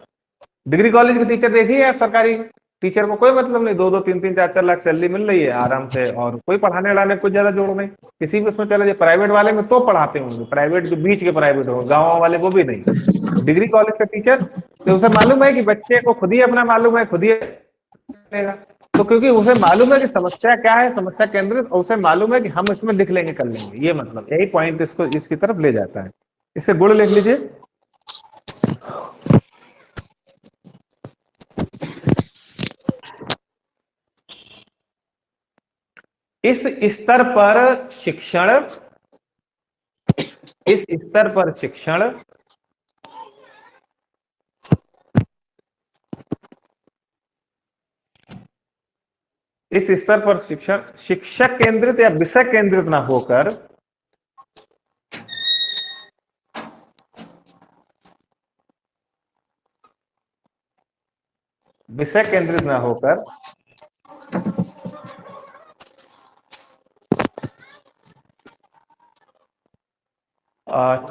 डिग्री कॉलेज के टीचर देखिए आप, सरकारी टीचर को कोई मतलब नहीं, 2-2 3-3 4-4 लाख सैलरी मिल रही है आराम से, और कोई पढ़ाने वढ़ाने कुछ ज्यादा जोड़ नहीं किसी भी उसमें। चले जाए प्राइवेट वाले में तो पढ़ाते होंगे, प्राइवेट जो बीच के प्राइवेट होंगे, गाँव वाले वो भी नहीं। डिग्री कॉलेज का टीचर तो उसे मालूम है कि बच्चे को खुद ही अपना मालूम है, खुद ही करेगा। तो क्योंकि उसे मालूम है कि समस्या क्या है, समस्या केंद्रित, और उसे मालूम है कि हम इसमें लिख लेंगे कर लेंगे, ये मतलब यही पॉइंट इसको इसकी तरफ ले जाता है। इससे गुण लिख लीजिए। इस स्तर पर शिक्षण, इस स्तर पर शिक्षण इस स्तर पर शिक्षण शिक्षक केंद्रित या विषय केंद्रित ना होकर विषय केंद्रित ना होकर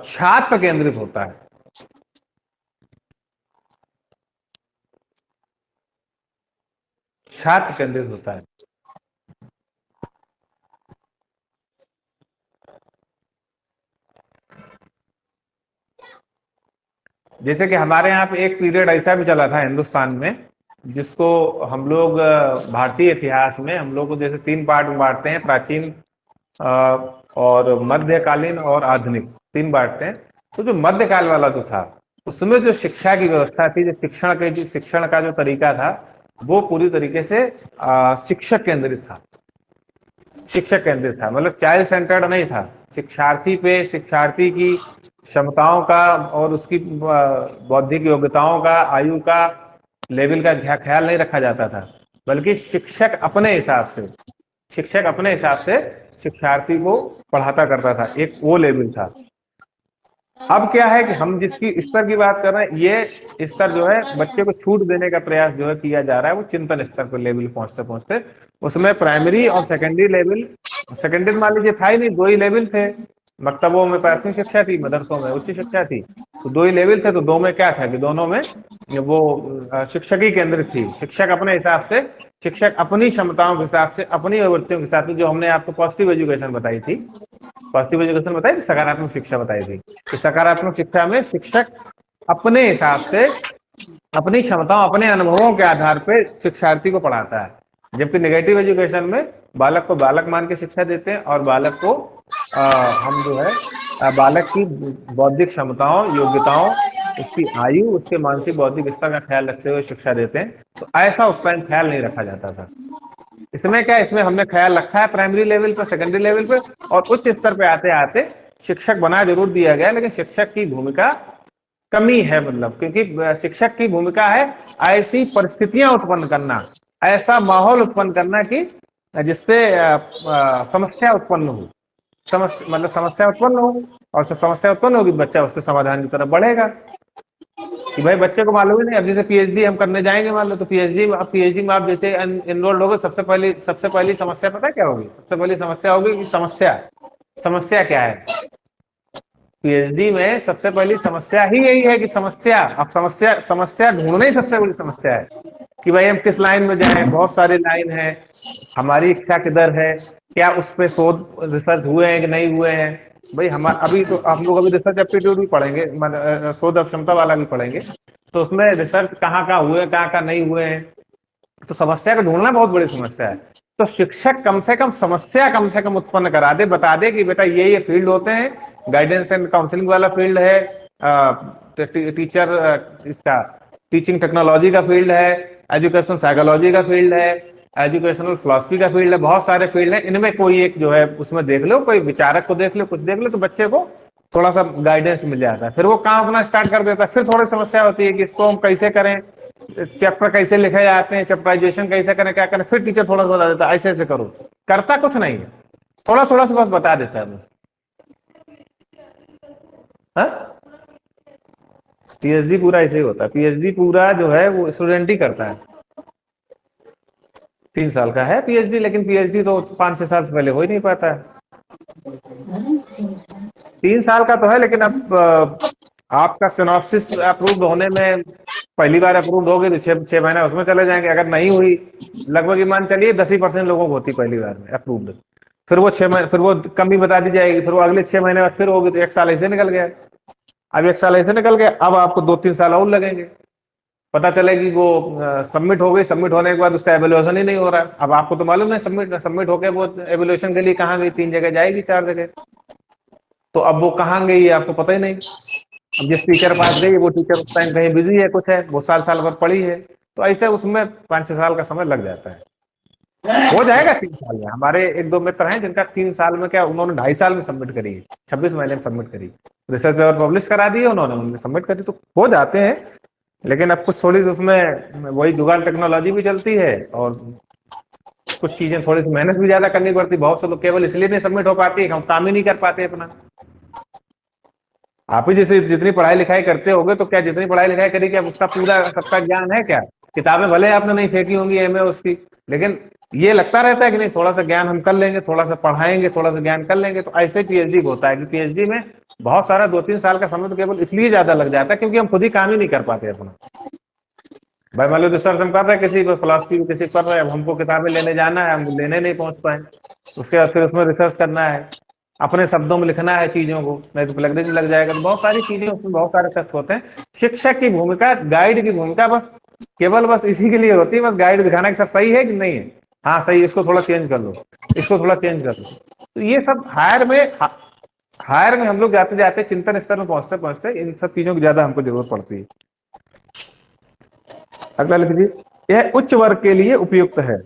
छात्र केंद्रित होता है। छात्र केंद्रित होता है। जैसे कि हमारे यहाँ पे एक पीरियड ऐसा भी चला था हिंदुस्तान में, जिसको हम लोग भारतीय इतिहास में हम लोग को जैसे 3 पार्ट में बांटते हैं, प्राचीन और मध्यकालीन और आधुनिक, 3 बांटते हैं। तो जो मध्यकाल वाला जो था उसमें जो शिक्षा की व्यवस्था थी, जो शिक्षण का जो तरीका था, वो पूरी तरीके से शिक्षक केंद्रित था। शिक्षक केंद्रित था, मतलब चाइल्ड सेंटर्ड नहीं था। शिक्षार्थी की क्षमताओं का और उसकी बौद्धिक योग्यताओं का, आयु का, लेवल का ख्याल नहीं रखा जाता था, बल्कि शिक्षक अपने हिसाब से शिक्षार्थी को पढ़ाता करता था। एक वो लेवल था। अब क्या है कि हम जिसकी स्तर की बात कर रहे हैं, ये स्तर जो है बच्चे को छूट देने का प्रयास जो है किया जा रहा है, वो चिंतन स्तर पर लेवल पहुंचते पहुंचते उसमें प्राइमरी और सेकेंडरी लेवल, सेकेंडरी मान लीजिए था ही नहीं, दो ही लेवल थे। मकतबों में प्राथमिक शिक्षा थी, मदरसों में उच्च शिक्षा थी, तो दो ही लेवल थे। तो दो में क्या था कि दोनों में वो शिक्षक ही केंद्रित थी। शिक्षक अपने हिसाब से, शिक्षक अपनी क्षमताओं के हिसाब से, अपनी प्रवृत्तियों के हिसाब से, जो हमने आपको पॉजिटिव एजुकेशन बताई थी, पॉजिटिव एजुकेशन बताई थी, सकारात्मक शिक्षा बताई थी, कि सकारात्मक शिक्षा में शिक्षक अपने हिसाब से, अपनी क्षमताओं, अपने अनुभवों के आधार पर शिक्षार्थी को पढ़ाता है। जबकि नेगेटिव एजुकेशन में बालक को बालक मान के शिक्षा देते हैं, और बालक को हम जो है बालक की बौद्धिक क्षमताओं, योग्यताओं, उसकी आयु, उसके मानसिक बौद्धिक स्तर का ख्याल रखते हुए शिक्षा देते हैं। तो ऐसा उस टाइम ख्याल नहीं रखा जाता था। इसमें क्या, इसमें हमने ख्याल रखा है प्राइमरी लेवल पर, सेकेंडरी लेवल पर, और उच्च स्तर पे आते आते शिक्षक बना जरूर दिया गया, लेकिन शिक्षक की भूमिका कमी है। मतलब क्योंकि शिक्षक की भूमिका है ऐसी परिस्थितियां उत्पन्न करना, ऐसा माहौल उत्पन्न करना कि जिससे समस्या उत्पन्न हो, समस्या मतलब समस्या उत्पन्न हो, और जब समस्या उत्पन्न होगी तो बच्चा उसके समाधान की तरफ बढ़ेगा। कि भाई बच्चे को मालूम ही नहीं, अब जैसे पीएचडी हम करने जाएंगे मान लो, तो पीएचडी में आप जैसे एनरोल्ड होगे, सबसे पहली समस्या पता है क्या होगी? सबसे पहली समस्या होगी कि समस्या, समस्या क्या है। पीएचडी में सबसे पहली समस्या ही यही है कि समस्या, अब समस्या, समस्या ढूंढना ही सबसे बड़ी समस्या है कि भाई हम किस लाइन में जाएं। बहुत सारी लाइन है, हमारी इच्छा किधर है, क्या उस पर शोध रिसर्च हुए हैं कि नहीं हुए हैं। भाई हम अभी तो हम लोग अभी रिसर्च एप्टीट्यूड भी पढ़ेंगे, शोध क्षमता वाला भी पढ़ेंगे, तो उसमें रिसर्च कहाँ कहाँ हुए, कहाँ कहाँ नहीं हुए हैं। तो समस्या को ढूंढना बहुत बड़ी समस्या है। तो शिक्षक कम से कम समस्या कम से कम उत्पन्न करा दे, बता दे कि बेटा ये फील्ड होते हैं, गाइडेंस एंड काउंसलिंग वाला फील्ड है, टीचर इसका टीचिंग टेक्नोलॉजी का फील्ड है, एजुकेशन साइकोलॉजी का फील्ड है, एजुकेशनल फिलॉसफी का फील्ड है, बहुत सारे फील्ड है। इनमें कोई एक जो है उसमें देख लो, कोई विचारक को देख लो, कुछ देख लो, तो बच्चे को थोड़ा सा गाइडेंस मिल जाता है। फिर वो काम अपना स्टार्ट कर देता है। फिर थोड़ी समस्या होती है कि इसको हम कैसे करें, चैप्टर कैसे लिखे जाते हैं, चैप्टराइजेशन कैसे करें, क्या करें। फिर टीचर थोड़ा सा बता देता है ऐसे ऐसे करो, करता कुछ नहीं है, थोड़ा थोड़ा सा बस बता देता है बस। हाँ, पीएचडी पूरा ऐसे ही होता है। पीएचडी पूरा जो है वो स्टूडेंट ही करता है। 3 साल का है पीएचडी, लेकिन पीएचडी तो 5-6 साल से पहले हो ही नहीं पाता है। 3 साल का तो है, लेकिन अब आपका सिनॉप्सिस अप्रूव्ड होने में, पहली बार अप्रूव्ड होगी तो 6 महीने उसमें चले जाएंगे। अगर नहीं हुई, लगभग ईमान चलिए 10% लोगों को होती पहली बार में अप्रूव्ड, फिर वो 6 महीने, फिर वो कमी बता दी जाएगी, फिर वो अगले 6 महीने बाद फिर होगी, तो 1 साल ऐसे निकल गया। अब 1 साल ऐसे निकल गया, अब आपको 2-3 साल और लगेंगे। पता चलेगी वो सबमिट हो गई, सबमिट होने के बाद उसका एवेल्युएशन ही नहीं हो रहा है। अब आपको तो मालूम है, सबमिट सबमिट होकर वो एवेल्युएशन के लिए कहाँ गई, 3 जगह जाएगी, 4 जगह, तो अब वो कहाँ गई आपको पता ही नहीं। अब जिस टीचर पास गई, वो टीचर उस टाइम कहीं बिजी है, कुछ है, वो साल साल भर पढ़ी है, तो ऐसे उसमें 5-6 साल का समय लग जाता है। हो जाएगा 3 साल में। हमारे 1-2 मित्र हैं जिनका 3 साल में, क्या उन्होंने 2.5 साल में सबमिट करी है, 26 महीने में सबमिट करी, रिसर्च पेपर पब्लिश करा दिए उन्होंने सबमिट करी, तो हो जाते हैं। लेकिन अब कुछ थोड़ी सी उसमें वही जुगाड़ टेक्नोलॉजी भी चलती है, और कुछ चीजें थोड़ी सी मेहनत भी ज्यादा करनी पड़ती। बहुत से लोग केवल इसलिए नहीं सबमिट हो पाती है कि हम काम ही नहीं कर पाते अपना। आप ही जैसे जितनी पढ़ाई लिखाई करते होगे, तो क्या जितनी पढ़ाई लिखाई करी, क्या उसका पूरा सबका ज्ञान है क्या? किताबें भले आपने नहीं फेंकी होंगी एमए उसकी, लेकिन ये लगता रहता है कि नहीं थोड़ा सा ज्ञान हम कर लेंगे, थोड़ा सा पढ़ाएंगे, थोड़ा सा ज्ञान कर लेंगे। तो ऐसे पीएचडी होता है कि पीएचडी में बहुत सारा 2-3 साल का समय तो केवल इसलिए ज्यादा लग जाता है क्योंकि हम खुद ही काम ही नहीं कर पाते अपना। भाई मान लो रिसर्च हम कर रहे हैं किसी पर, फिलॉसफी में किसी पर रहे हैं, अब हमको किताबें लेने जाना है, हम लेने नहीं पहुंच पाए, उसके बाद फिर उसमें रिसर्च करना है, अपने शब्दों में लिखना है चीजों को, नहीं तो प्लेगरिज्म लग जाएगा। तो बहुत सारी चीजें उसमें, बहुत सारे तथ्य होते हैं। शिक्षक की भूमिका, गाइड की भूमिका बस केवल बस इसी के लिए होती है, बस गाइड दिखाना कि सर सही है कि नहीं है, हाँ सही, इसको थोड़ा चेंज कर लो, इसको थोड़ा चेंज कर लो। तो ये सब हायर में हम लोग जाते जाते चिंतन स्तर में पहुंचते पहुंचते इन सब चीजों की ज्यादा हमको जरूरत पड़ती है। अगला लिख लीजिए, यह उच्च वर्ग के लिए उपयुक्त है।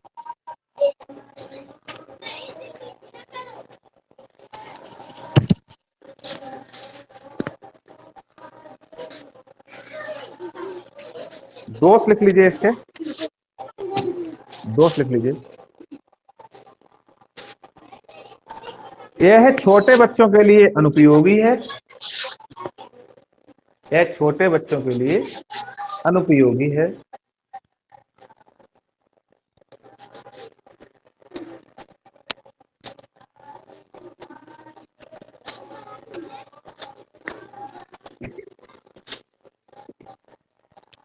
दोष लिख लीजिए इसके, दोष लिख लीजिए। यह छोटे बच्चों के लिए अनुपयोगी है, यह छोटे बच्चों के लिए अनुपयोगी है।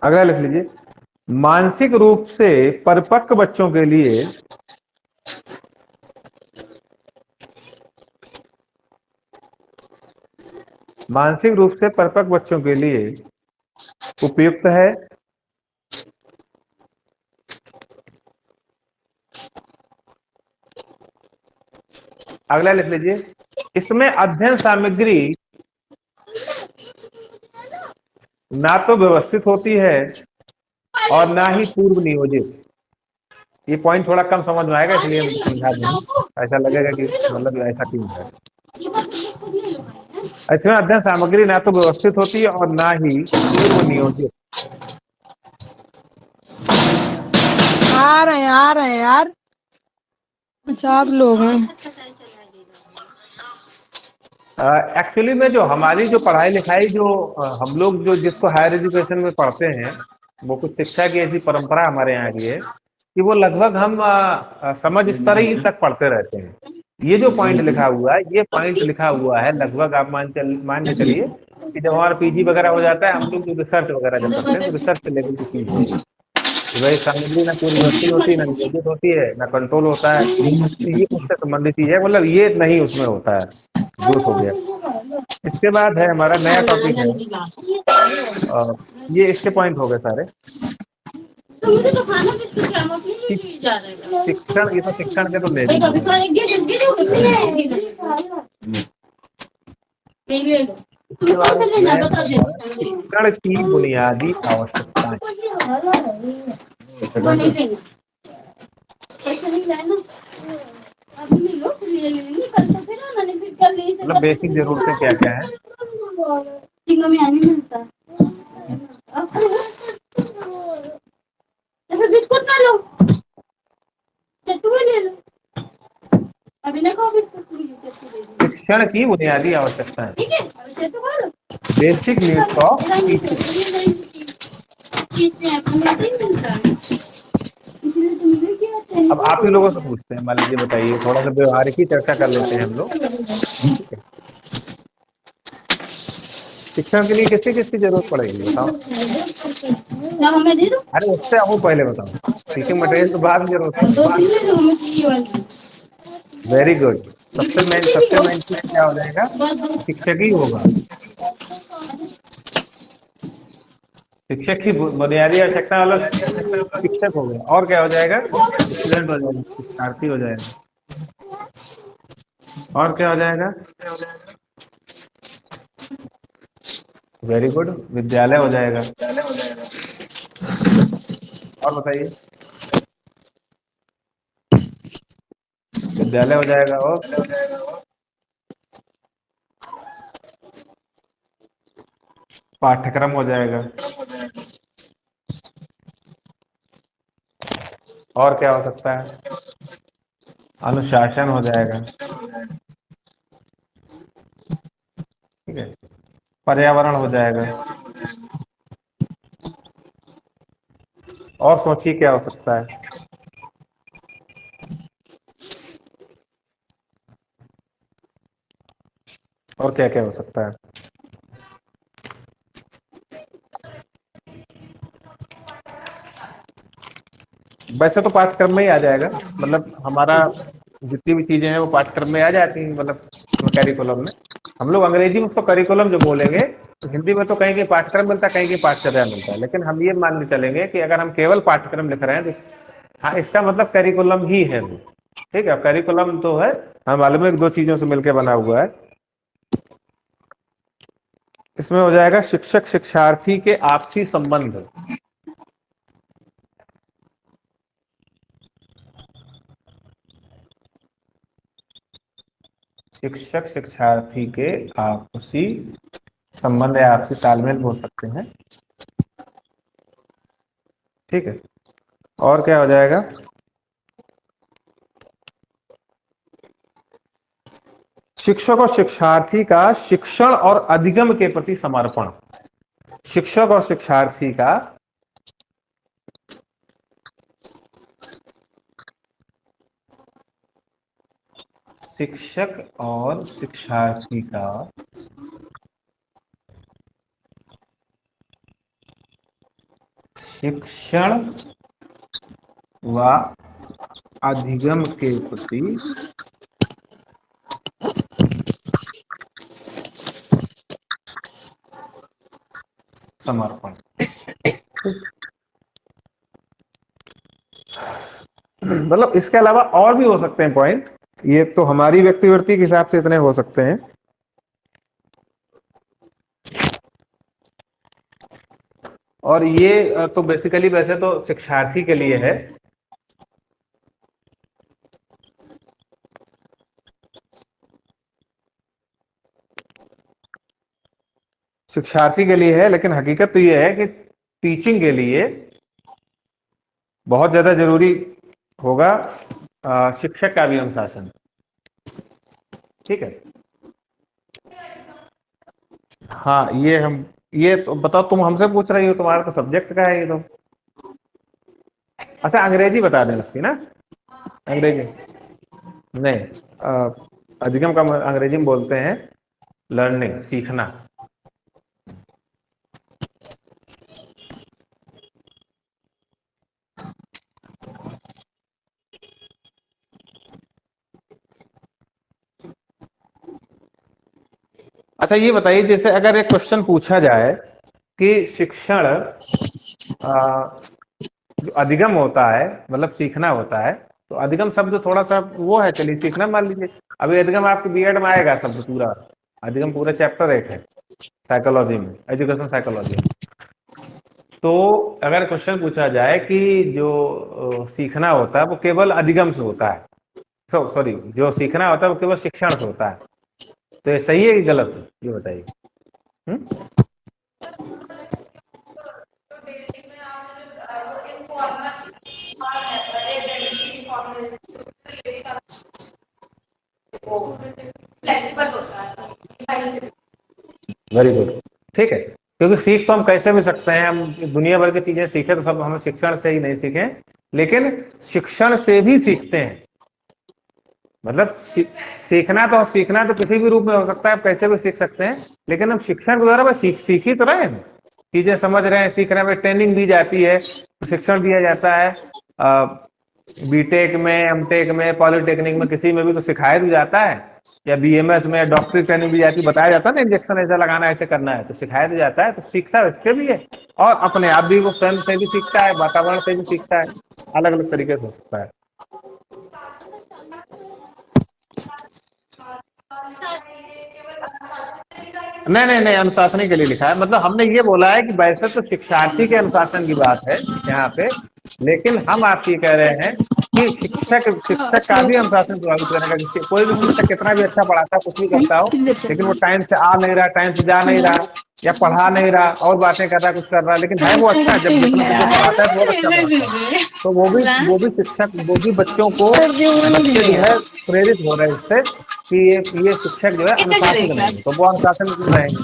अगला लिख लीजिए, मानसिक रूप से परिपक्व बच्चों के लिए मानसिक रूप से परिपक्व बच्चों के लिए उपयुक्त है। अगला लिख लीजिए, इसमें अध्ययन सामग्री ना तो व्यवस्थित होती है और ना ही पूर्व नियोजित। ये पॉइंट थोड़ा कम समझ में आएगा, इसलिए हम समझा देंगे, ऐसा लगेगा कि मतलब ऐसा क्यों है। इसमें अध्ययन सामग्री ना तो व्यवस्थित होती है और ना ही पूर्व नियोजित। आ रहे हैं यार, 50 लोग हैं। एक्चुअली में जो हमारी जो पढ़ाई लिखाई जो हम लोग जो जिसको हायर एजुकेशन में पढ़ते हैं, वो कुछ शिक्षा की ऐसी परंपरा हमारे यहाँ की है कि वो लगभग हम समझ स्तर ही तक पढ़ते रहते हैं। ये जो पॉइंट लिखा हुआ है, ये पॉइंट लिखा हुआ है लगभग आप मान के चलिए कि जब हमारा पीजी वगैरह हो जाता है, हम लोग जो रिसर्च वगैरह जब करते हैं तो रिसर्च लेवल की चीज है। वही सामग्री ना पूरी व्यवस्थित होती, ना नियोजित होती है, ना कंट्रोल होता है, तो ये उससे संबंधित चीज है, मतलब ये नहीं उसमें होता है, दोष हो गया। इसके बाद है हमारा नया टॉपिक है, ये इसके पॉइंट हो गए सारे। शिक्षण, ये तो शिक्षण के तो ले इसके बाद शिक्षण की बुनियादी आवश्यकताएं। मतलब बेसिक जरूरतें क्या क्या है। बिस्कुट ना लो, ले लो, अभी ना खाओ बिस्कुट। शिक्षण की बुनियादी आवश्यकताएं, बेसिक नीड्स ऑफ टीचिंग। अब आप ही लोगों से पूछते हैं, मान लीजिए बताइए, थोड़ा सा व्यवहारिक ही चर्चा कर लेते हैं हम लोग। शिक्षण के लिए किसकी किसकी जरूरत पड़ेगी बताओ। अरे उससे वो पहले बताओ, टीचिंग मटेरियल तो बाद में जरूरत पड़ेगी। Very good. सबसे मेन चीज क्या हो जाएगा, शिक्षक ही होगा। शिक्षक की बुनियादी आवश्यकता वाला शिक्षक हो गया, और क्या हो जाएगा, स्टूडेंट हो जाएगा, शिक्षार्थी हो जाएगा, और क्या हो जाएगा, वेरी गुड, विद्यालय हो जाएगा। और बताइए, विद्यालय हो जाएगा, और पाठ्यक्रम हो जाएगा, और क्या हो सकता है, अनुशासन हो जाएगा, ठीक है, पर्यावरण हो जाएगा, और सोचिए क्या हो सकता है, और क्या क्या हो सकता है। वैसे तो पाठ्यक्रम में ही आ जाएगा, मतलब हमारा जितनी भी चीजें हैं वो पाठ्यक्रम में आ जाती हैं, मतलब करिकुलम में। हम लोग अंग्रेजी में उसको करिकुलम जो बोलेंगे, तो हिंदी में तो कहीं कहीं पाठ्यक्रम मिलता है, कहीं कहीं पाठ्यचर्या मिलता है, लेकिन हम ये मान के चलेंगे कि अगर हम केवल पाठ्यक्रम लिख रहे हैं तो हाँ, इसका मतलब करिकुलम ही है वो। ठीक है, करिकुलम तो है, हम मालूम है दो चीजों से मिलकर बना हुआ है। इसमें हो जाएगा शिक्षक शिक्षार्थी के आपसी संबंध, शिक्षक शिक्षार्थी के आपसी संबंध या आपसी तालमेल बोल सकते हैं। ठीक है, और क्या हो जाएगा, शिक्षक और शिक्षार्थी का शिक्षण और अधिगम के प्रति समर्पण। शिक्षक और शिक्षार्थी का शिक्षक और शिक्षार्थी का शिक्षण व अधिगम के प्रति समर्पण। मतलब इसके अलावा और भी हो सकते हैं पॉइंट, ये तो हमारी व्यक्तिवृत्ति के हिसाब से इतने हो सकते हैं। और ये तो बेसिकली वैसे तो शिक्षार्थी के लिए है। शिक्षार्थी के लिए है, लेकिन हकीकत तो ये है कि टीचिंग के लिए बहुत ज्यादा जरूरी होगा शिक्षक का भी अनुशासन। ठीक है। हाँ, ये तो बताओ, तुम हमसे पूछ रही हो, तुम्हारा तो सब्जेक्ट का है ये तो। अच्छा, अंग्रेजी बता दें उसकी ना। अंग्रेजी नहीं, अधिगम का अंग्रेजी में बोलते हैं लर्निंग, सीखना। अच्छा, ये बताइए, जैसे अगर एक क्वेश्चन पूछा जाए कि शिक्षण जो अधिगम होता है, मतलब सीखना होता है, तो अधिगम शब्द थोड़ा सा वो है, चलिए सीखना मान लीजिए। अभी अधिगम आपके बीएड में आएगा शब्द पूरा, अधिगम पूरा चैप्टर एक है साइकोलॉजी में, एजुकेशन साइकोलॉजी में। तो अगर क्वेश्चन पूछा जाए कि जो सीखना होता है वो केवल अधिगम से होता है, सॉरी, जो सीखना होता है वो केवल शिक्षण से होता है, तो ये सही है कि गलत है, ये बताइए। Very good. ठीक है, क्योंकि सीख तो हम कैसे भी सकते हैं, हम दुनिया भर की चीजें सीखे तो सब हमें शिक्षण से ही नहीं सीखे, लेकिन शिक्षण से भी सीखते हैं। मतलब सीखना तो किसी भी रूप में हो सकता है, आप कैसे भी सीख सकते हैं, लेकिन हम शिक्षण के द्वारा सीख ही तो रहे हैं, चीजें समझ रहे हैं, सीख रहे हैं। ट्रेनिंग दी जाती है, शिक्षण दिया जाता है, बीटेक में, एमटेक में, पॉलिटेक्निक में, किसी में भी तो सिखाया भी जाता है, या बीएमएस में डॉक्टरी ट्रेनिंग दी जाती है, बताया जाता है ना, इंजेक्शन ऐसा लगाना, ऐसे करना है, तो सिखाया तो जाता है, तो सीखता इसके भी है, और अपने आप भी वो स्वयं से भी सीखता है, वातावरण से भी सीखता है, अलग अलग तरीके से हो सकता है। नहीं नहीं नहीं, अनुशासन के लिए लिखा है, मतलब हमने ये बोला है कि वैसे तो शिक्षार्थी के अनुशासन की बात है यहाँ पे, लेकिन हम आपसे कह रहे हैं कि शिक्षक का भी अनुशासन प्रभावित करने का। कोई भी शिक्षक कितना भी अच्छा पढ़ाता, कुछ भी करता हो, लेकिन वो टाइम से आ नहीं रहा, टाइम से जा नहीं रहा, या पढ़ा नहीं रहा, और बातें कर रहा, कुछ कर रहा, लेकिन है वो अच्छा, जब जितना जो पढ़ाता है बहुत अच्छा पढ़ाता है, तो वो भी शिक्षक, वो भी बच्चों को, बच्चे जो है प्रेरित हो रहे हैं इससे कि ये शिक्षक जो है अनुशासित नहीं है, तो वो अनुशासन में रहेंगे।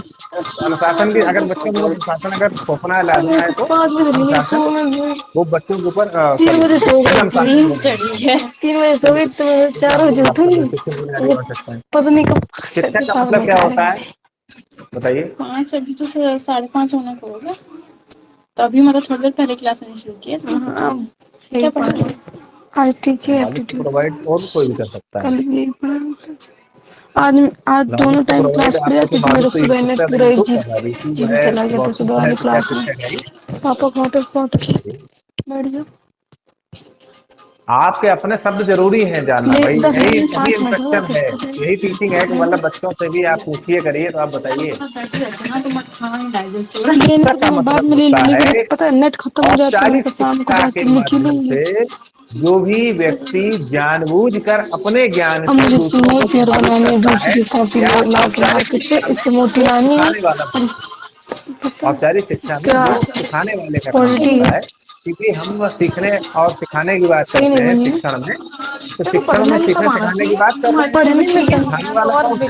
अनुशासन की अगर बच्चों में अनुशासन अगर थोपना लादना है, तो अनुशासन वो बच्चों के ऊपर 3 बजे सो गई, 3 बजे सो गई तो 4 बजे उठूंगी, पता नहीं कब। शिक्षक का मतलब क्या होता है बताइए। 5 अभी तो 5:30 होना होगा, तो अभी मतलब थोड़ी देर पहले क्लास नहीं शुरू की है। क्या पढ़ा आज? टीचिंग एप्टीट्यूड प्रोवाइड और कोई भी कर सकता है। कल भी आज दोनों टाइम क्लास पढ़ा, क्योंकि मेरा सुबह में पूरा एक जिम चला गया था सुबह वाली क्लास में। पापा फोटो बैठ जाओ। आपके अपने शब्द जरूरी हैं जानना भाई, यही इंस्ट्रक्शन है, यही टीचिंग है कि मतलब बच्चों से भी आप पूछिए करिए, तो आप बताइए। बाद में पता है नेट खत्म हो जाता है, शाम को जाके लिख ही लूंगी। जो भी व्यक्ति जानबूझकर अपने ज्ञान अब मुझे सिमोई फेयर बनानी है, दूसरी कॉपी ला के मार्केट से, इससे मोटी लानी है। औपचारिक शिक्षा में जो सिखाने वाले का काम होता है, क्योंकि हम सीखने और सिखाने की बात करते हैं शिक्षण में, तो शिक्षण में सीखने सिखाने की बात कर रहे हैं। सिखाने वाला कौन है?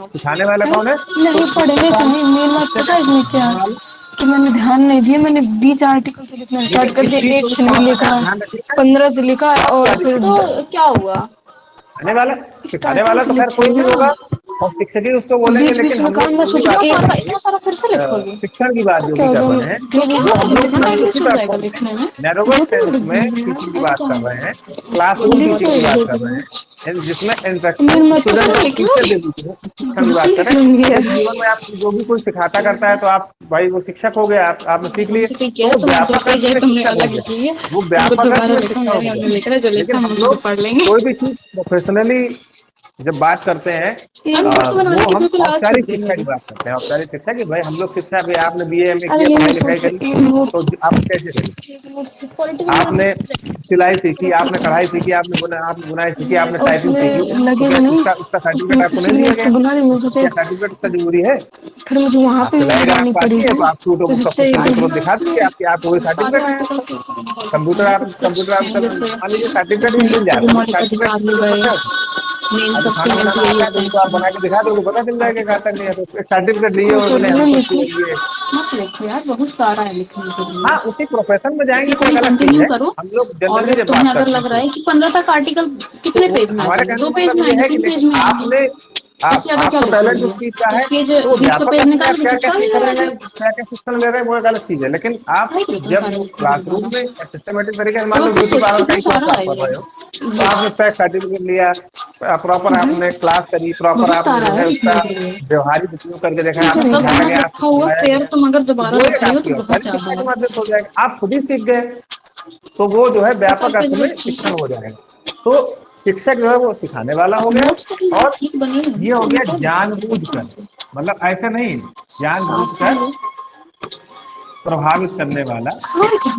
सिखाने वाला कौन है? नहीं पढ़ने से नहीं, मेन बात पता है इसमें क्या है, तो मैंने ध्यान नहीं दिया, मैंने 20 आर्टिकल से लिखना स्टार्ट कर दिया, एक से नहीं लिखा, 15 से लिखा और फिर तो क्या हुआ, सिखाने वाला, सिखाने स्टार्टिंग वाला से तो खैर कोई भी लिखिए होगा ना, और शिक्षक ही उसको बोलेंगे, बीच बीच लेकिन में हम लोग काम मैं जो भी सोच बात रहा कर हूँ रहे हैं, इतना सारा फिर से लिखोगे, शिक्षण की बात तो जो क्या भी कर होगा, रहे हैं, वो हम लोग इतना टाइम कैसे सिंपलिसिटी हो ऑफ जाएगा फॉर्म लिखने में, नैरोगेज दो सेंस पेज लिख में दूंगी यार, टीचिंग की बात अच्छा कर रहे हैं, क्लासरूम लिख टीचिंग तो की बात देती कर रहे हूँ, हैं, जिसमें मेरी इंटरेक्शन मत तो स्टूडेंट और लिख टीचर के बीच में, उस शिक्षण की बात लिख करें। लूंगी क्योंकि यार, जीवन में आप जो भी कोई सिखाता करता है तो आप भाई वो शिक्षक हो गए, आप आपने सीख लिए, हमसे कोई तो किया वो तुमने दो व्यापक अर्थ पेज है में तुमने शिक्षक हो अलग गया, लिख लिए, वो तुमको व्यापक अर्थ दोबारा में लिखो, शिक्षक हो मैंने गया। हमने लिखा है जो लिखा लेकिन हम हम उसको लोग पढ़ लेंगे। कोई भी चीज प्रोफेशनली जब बात करते हैं, ये नोट्स बनाने वो की हम बिल्कुल आदत छूट औपचारिक गई शिक्षा की मेरी, बात करते हैं। औपचारिक शिक्षा की भाई हम लोग शिक्षा, भाई आपने बीए एमए अरे किया, ये पढ़ाई मैं लिखाई सोच करी, रही ये तो नोट्स, आपने कैसे करी? आपने सिलाई सीखी, आपने कढ़ाई सीखी, आपने बुनाई सीखी, आपने टाइपिंग सीखी, उसमें तो क्या लगेगा नहीं, उसका उसका सर्टिफिकेट उसमें आपको नहीं फिर मैं दिया उसको गया? बना रही हूँ, तो मुझे क्या सर्टिफिकेट उसका जरूरी है? फिर मुझे वहाँ आप पे भी सिलाई अगर जानी आपको आती है पड़ेगी, तो आप सूट फिर उसका चाहिए सिल के तुरंत दिखा दीजिए, आपके आप वही सारे सर्टिफिकेट है आर्टिकल आपका। कंप्यूटर आप मान लीजिए सर्टिफिकेट भी मिल जैसे जाता है, लेकिन मौलिक सर्टिफिकेट अधिकार की हो जरूरत गए, है उसको। मेन आपको सबसे खाना मेन तो बनाना यही आता है होता तो है उसको आप बना इसमें, के दिखा दो, पता चल जाएगा कि आता नहीं है, तो एक सर्टिफिकेट लिए तो हो फिर नहीं मैं हमको लिखूं, ये। मत लिखो यार, बहुत सारा है लिखने के लिए, हाँ, उसी प्रोफेशन में जाएंगे इसी तो को एक ही अलग चीज कंटिन्यू है। करो। हम लोग और जनरली जब तुम्हें बात अगर करते लग हैं रहा है कि 15 तक आर्टिकल तो कितने वो पेज में आ हमारे जाएंगे, कहने 2 का पेज मतलब में ये आएंगे, है कि 3 पेज देखो में आएंगे, आपने इससे ज्यादा क्या आपका टैलेंट उस लिखोगे, चीज का है, एक पेज तो 20 का व्यापक पेज अर्थ में आप निकाल के क्या क्या चिपका सीख देना रहे हैं, आगे, क्या क्या शिक्षण ले रहे हैं, वो एक अलग चीज है। लेकिन आप भाई इतना जब सारा लिखने के क्लासरूम बाद में सिस्टमेटिक तरीके से, मान तो लो मैं ब्यूटी सोचू पार्लर का कितना ही कोर्स सारा आप है कर ये, रहे हो, तो आपने उसका एक सर्टिफिकेट लिया, प्रॉपर आपने क्लास करी, प्रॉपर बहुत आपने सारा जो है है उसमें उसका के लिए, व्यवहारिक उपयोग करके देखा, आपको मतलब समझाया वहाँ गया, आपको रखा हुआ सिखाया पेयर गया, तुम अगर तो दोबारा वो लिख एक रही हो आपकी तो बहुत औपचारिक ज्यादा शिक्षा के है, माध्यम से हो जाएगा, आप खुद ही सीख गए, तो वो जो है और व्यापक अर्थ फिर में शिक्षण हो जाएगा। तो शिक्षक जो है वो सिखाने वाला हो गया, नोट्स तो मेरे और ठीक बने हैं, ये हो तो मैं गया कर दूंगी जानबूझकर, कसम से, मतलब ऐसे नहीं, साथ में जानबूझकर लो, प्रभावित करने वाला। और क्या,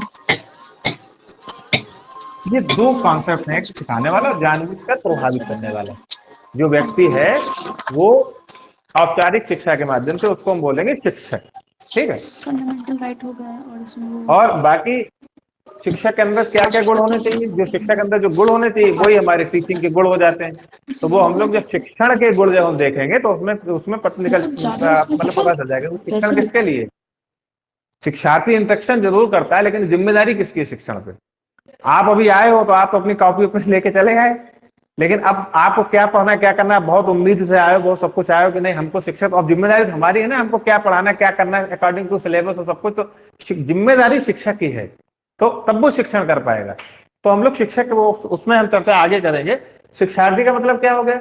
ये दो कॉन्सेप्ट हैं, एक सिखाने वाला और जानबूझकर प्रभावित करने वाला। जो व्यक्ति है वो औपचारिक शिक्षा के माध्यम से, उसको हम बोलेंगे शिक्षक, ठीक है। फंडामेंटल राइट हो गया और इसमें वो और बाकी शिक्षक के अंदर क्या क्या गुण होने चाहिए, जो शिक्षक के अंदर जो गुण होने चाहिए वही हमारे टीचिंग के गुण हो जाते हैं। तो वो हम लोग जब शिक्षण के गुण जब हम देखेंगे तो उसमें उसमें पता निकल, बहुत ज्यादा इसमें मतलब पता पता चल जाएगा वो है शिक्षण कैसे किसके लिखा, लिए। शिक्षार्थी इंस्ट्रक्शन जरूर करता है, लेकिन जिम्मेदारी किसकी है शिक्षण पे। आप अभी आए हो तो आप अपनी कॉपी पे लेके चले आए, लेकिन अब आपको क्या पढ़ना है क्या करना है, बहुत उम्मीद से आए हो, बहुत सब कुछ आए हो कि नहीं हमको शिक्षक, अब जिम्मेदारी तो हमारी है ना, हमको क्या पढ़ाना है क्या करना है अकॉर्डिंग टू सिलेबस और सब कुछ, तो जिम्मेदारी शिक्षक की है, तो तब वो शिक्षण कर पाएगा। तो हम लोग शिक्षक वो उसमें हम चर्चा आगे करेंगे। शिक्षार्थी का मतलब क्या हो गया,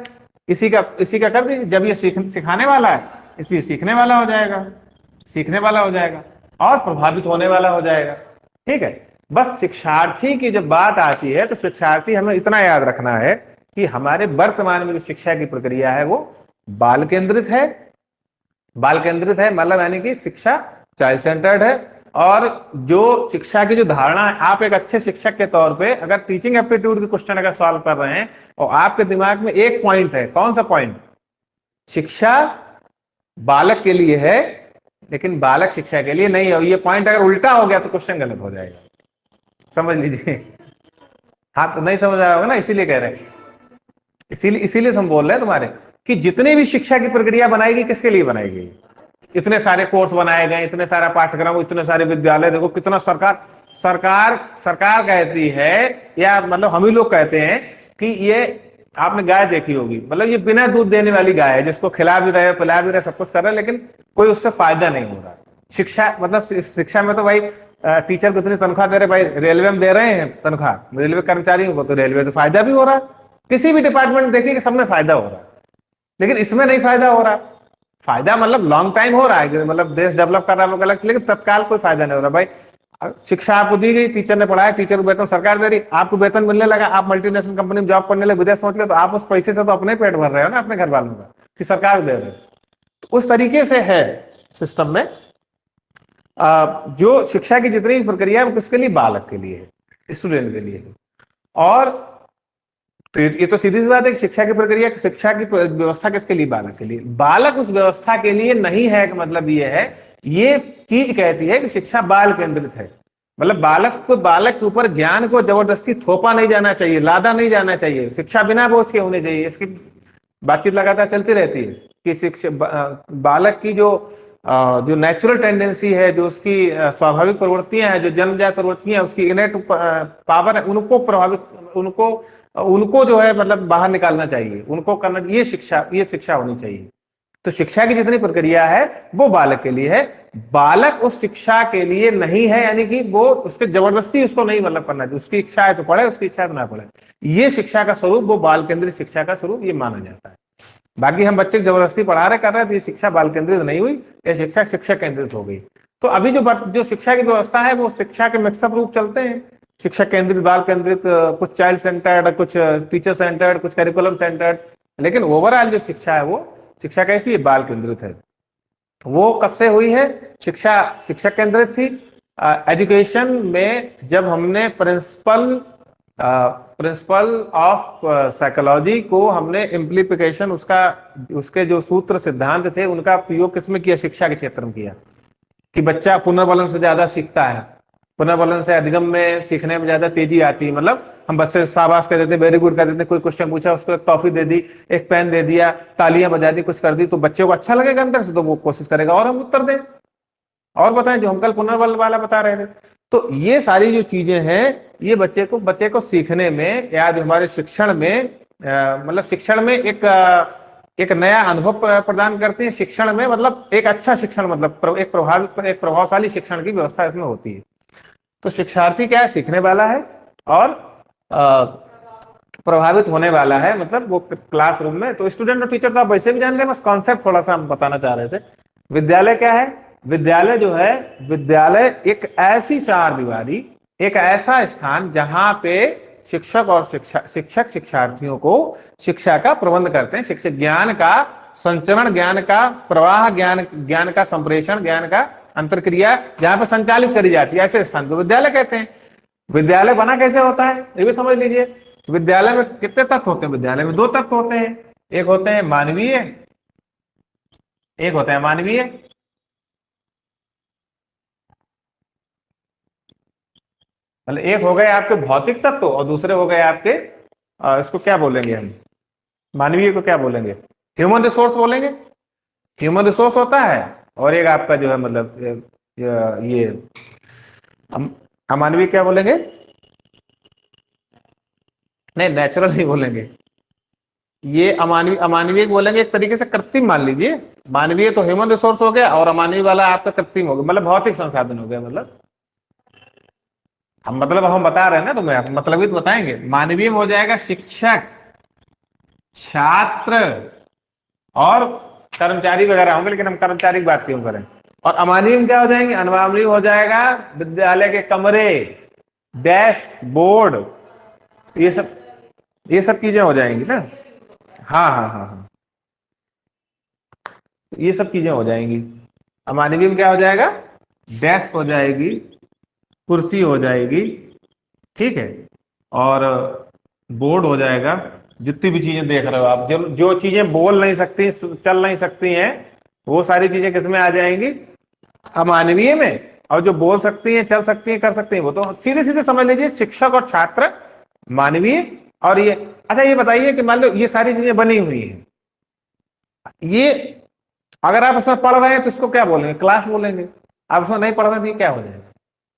इसी का कर दीजिए, जब ये सिखाने वाला है इसलिए सीखने वाला हो जाएगा, सीखने वाला हो जाएगा और प्रभावित होने वाला हो जाएगा, ठीक है। बस शिक्षार्थी की जब बात आती है तो शिक्षार्थी हमें इतना याद रखना है कि हमारे वर्तमान में जो शिक्षा की प्रक्रिया है वो बाल केंद्रित है। बाल केंद्रित है मतलब यानी कि शिक्षा चाइल्ड सेंटर्ड है। और जो शिक्षा की जो धारणा है, आप एक अच्छे शिक्षक के तौर पे अगर टीचिंग एप्टीट्यूड के क्वेश्चन अगर सॉल्व कर रहे हैं और आपके दिमाग में एक पॉइंट है, कौन सा पॉइंट, शिक्षा बालक के लिए है लेकिन बालक शिक्षा के लिए नहीं है, और ये पॉइंट अगर उल्टा हो गया तो क्वेश्चन गलत हो जाएगा, समझ लीजिए। हाँ, तो नहीं समझ आया होगा ना, इसीलिए कह रहे हैं, इसीलिए इसीलिए हम बोल रहे हैं तुम्हारे कि जितनी भी शिक्षा की प्रक्रिया बनाएगी किसके लिए बनाएगी। इतने सारे कोर्स बनाए गए, इतने सारा पाठ्यक्रम, इतने सारे विद्यालय, देखो कितना सरकार सरकार सरकार कहती है, या मतलब हम ही लोग कहते हैं कि ये आपने गाय देखी होगी, मतलब ये बिना दूध देने वाली गाय है, जिसको खिला भी रहे पिला भी रहे सब कुछ कर रहे हैं, लेकिन कोई उससे फायदा नहीं हो रहा। शिक्षा मतलब शिक्षा में तो भाई टीचर को इतनी तनख्वाह दे रहे, भाई रेलवे में दे रहे हैं तनख्वाह रेलवे कर्मचारियों को, तो रेलवे से फायदा भी हो रहा है, किसी भी डिपार्टमेंट देखिए कि सब में फायदा हो रहा है, लेकिन इसमें नहीं फायदा हो रहा। फायदा मतलब लॉन्ग टाइम हो रहा है, मतलब देश डेवलप कर रहा है वो अलग, लेकिन तत्काल कोई फायदा नहीं हो रहा। भाई शिक्षा आपको दी गई, टीचर ने पढ़ाया, टीचर को वेतन सरकार दे रही, आपको वेतन मिलने लगा, आप मल्टीनेशनल कंपनी में जॉब करने लगे, विदेश पहुंच गए, तो आप उस पैसे से तो अपने पेट भर रहे हो ना, अपने घर वालों का, कि सरकार दे रहे हो। तो उस तरीके से है सिस्टम में जो शिक्षा की जितनी भी प्रक्रिया है वो किसके लिए, बालक के लिए है, स्टूडेंट के लिए है। और तो ये तो सीधी सी बात है कि शिक्षा की प्रक्रिया, शिक्षा की व्यवस्था किसके लिए, बालक के लिए। बालक उस व्यवस्था के लिए नहीं है कि मतलब ये है, ये चीज कहती है कि शिक्षा बाल केंद्रित है, मतलब बालक के ऊपर ज्ञान को जबरदस्ती थोपा नहीं जाना चाहिए, लादा नहीं जाना चाहिए, शिक्षा बिना बोझ के होनी चाहिए। इसकी बातचीत लगातार चलती रहती है कि शिक्षा बालक की जो जो नेचुरल टेंडेंसी है, जो उसकी स्वाभाविक प्रवृत्तियां हैं, जो जन्मजात प्रवृत्तियां हैं, उसकी इनेट पावर है, उनको प्रभावित उनको उनको जो है मतलब बाहर निकालना चाहिए, उनको करना, ये शिक्षा होनी चाहिए। तो शिक्षा की जितनी प्रक्रिया है वो बालक के लिए है, बालक उस शिक्षा के लिए नहीं है, यानी कि वो उसके जबरदस्ती उसको नहीं मतलब करना चाहिए, उसकी इच्छा है तो पढ़े, उसकी इच्छा है तो ना पढ़े। ये शिक्षा का स्वरूप, वो बाल केंद्रित शिक्षा का स्वरूप ये माना जाता है। बाकी हम बच्चे को जबरदस्ती पढ़ा रहे कर रहे हैं तो ये शिक्षा बाल केंद्रित नहीं हुई, ये शिक्षा शिक्षक केंद्रित हो गई। तो अभी जो शिक्षा की व्यवस्था है वो शिक्षा के मिक्सअप रूप चलते हैं, शिक्षक केंद्रित, बाल केंद्रित, कुछ चाइल्ड सेंटर्ड, कुछ टीचर सेंटर्ड, कुछ करिकुलम सेंटर्ड, लेकिन ओवरऑल जो शिक्षा है वो शिक्षा कैसी है, बाल केंद्रित है। वो कब से हुई है? शिक्षा शिक्षक केंद्रित थी। एजुकेशन में जब हमने प्रिंसिपल ऑफ साइकोलॉजी को हमने इम्प्लीकेशन, उसके जो सूत्र सिद्धांत थे उनका प्रयोग किसमें किया? शिक्षा के क्षेत्र में किया, कि बच्चा पुनर्बलन से ज्यादा सीखता है, पुनर्बलन से अधिगम में सीखने में ज्यादा तेजी आती है। मतलब हम बच्चे शाबाश कर देते, वेरी गुड कर देते, कोई क्वेश्चन पूछा उसको एक टॉफी दे दी, एक पेन दे दिया, तालियां बजा दी, कुछ कर दी, तो बच्चे को अच्छा लगेगा अंदर से, तो वो कोशिश करेगा और हम उत्तर दें और बताएं, जो हम कल पुनर्बल वाला बता रहे थे। तो ये सारी जो चीजें हैं, ये बच्चे को सीखने में या जो हमारे शिक्षण में मतलब शिक्षण में एक नया अनुभव प्रदान करती है। शिक्षण में मतलब एक अच्छा शिक्षण, मतलब एक प्रभावशाली शिक्षण की व्यवस्था इसमें होती है। तो शिक्षार्थी क्या है? सीखने वाला है और प्रभावित होने वाला है, मतलब वो क्लासरूम में। तो स्टूडेंट और टीचर तो आप वैसे भी जानते हैं, बस कॉन्सेप्ट थोड़ा सा हम बताना चाह रहे थे। विद्यालय क्या है? विद्यालय जो है, विद्यालय एक ऐसी चार दीवारी, एक ऐसा स्थान जहां पे शिक्षक और शिक्षक शिक्षार्थियों को शिक्षा का प्रबंध करते हैं, शिक्षक ज्ञान का संचरण, ज्ञान का प्रवाह, ज्ञान का संप्रेषण, ज्ञान का अंतरक्रिया जहां पर संचालित करी जाती है, ऐसे स्थान को विद्यालय कहते हैं। विद्यालय बना कैसे होता है ये भी समझ लीजिए। विद्यालय में कितने तत्व होते हैं? विद्यालय में दो तत्व होते हैं, एक होते हैं मानवीय, एक होते हैं मानवीय। मतलब एक हो गए आपके भौतिक तत्व और दूसरे हो गए आपके इसको क्या बोलेंगे हम? मानवीय को क्या बोलेंगे? ह्यूमन रिसोर्स बोलेंगे। ह्यूमन रिसोर्स होता है, और एक आपका जो है मतलब ये अमानवीय क्या बोलेंगे? नहीं, नेचुरल नहीं बोलेंगे, ये अमानवीय बोलेंगे, एक तरीके से कृत्रिम मान लीजिए। मानवीय तो ह्यूमन रिसोर्स हो गया और अमानवीय वाला आपका कृत्रिम हो गया, मतलब भौतिक संसाधन हो गया। मतलब हम बता रहे हैं ना, तो मैं मतलब ही तो बताएंगे। मानवीय में हो जाएगा शिक्षक, छात्र और कर्मचारी वगैरह होंगे, लेकिन हम कर्मचारी की बात क्यों करें। और अमानवीय में क्या हो जाएंगे? अनमानवीय हो जाएगा विद्यालय के कमरे, डेस्क, बोर्ड, ये सब चीजें हो जाएंगी ना। हाँ हाँ हाँ हाँ, ये सब चीजें हो जाएंगी। अमानवीय में क्या हो जाएगा? डेस्क हो जाएगी, कुर्सी हो जाएगी, ठीक है, और बोर्ड हो जाएगा। जितनी भी चीजें देख रहे हो आप, जो चीजें बोल नहीं सकती, चल नहीं सकती हैं, वो सारी चीजें किसमें आ जाएंगी? अमानवीय में। और जो बोल सकती हैं, चल सकती हैं, कर सकती हैं, वो तो सीधे सीधे समझ लीजिए शिक्षक और छात्र मानवीय। और ये अच्छा, ये बताइए कि मान लो ये सारी चीजें बनी हुई हैं, ये अगर आप उसमें पढ़ रहे हैं तो इसको क्या बोलेंगे? क्लास बोलेंगे। आप उसमें नहीं पढ़ रहे हैं तो ये क्या हो जाएगा?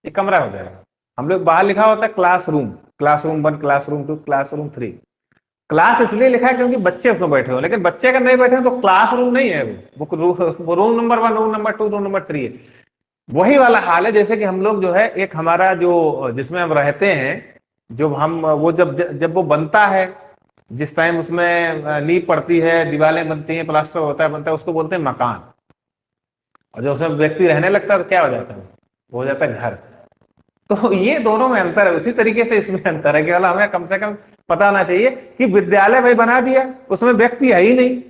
ये कमरा हो जाएगा। हम लोग बाहर लिखा होता है classroom, classroom 1, classroom 2, classroom 3। Class इसलिए लिखा है क्योंकि बच्चे उसमें बैठे हो, लेकिन बच्चे अगर नहीं बैठे हो तो क्लासरूम नहीं है वो room number 1, room number 2, room number 3 है। वही वाला हाल है जैसे कि हम लोग जो है, एक हमारा जो जिसमें हम रहते हैं, जो हम वो जब वो बनता है, जिस टाइम उसमें नींव पड़ती है, दीवारें बनती हैं, प्लास्टर होता है, बनता है, उसको बोलते हैं मकान। और जब उसमें व्यक्ति रहने लगता है तो क्या हो जाता है? वो हो जाता है घर। तो ये दोनों में अंतर है, उसी तरीके से इसमें अंतर है कि हमें कम से कम पता होना चाहिए कि विद्यालय भाई बना दिया, उसमें व्यक्ति है ही नहीं,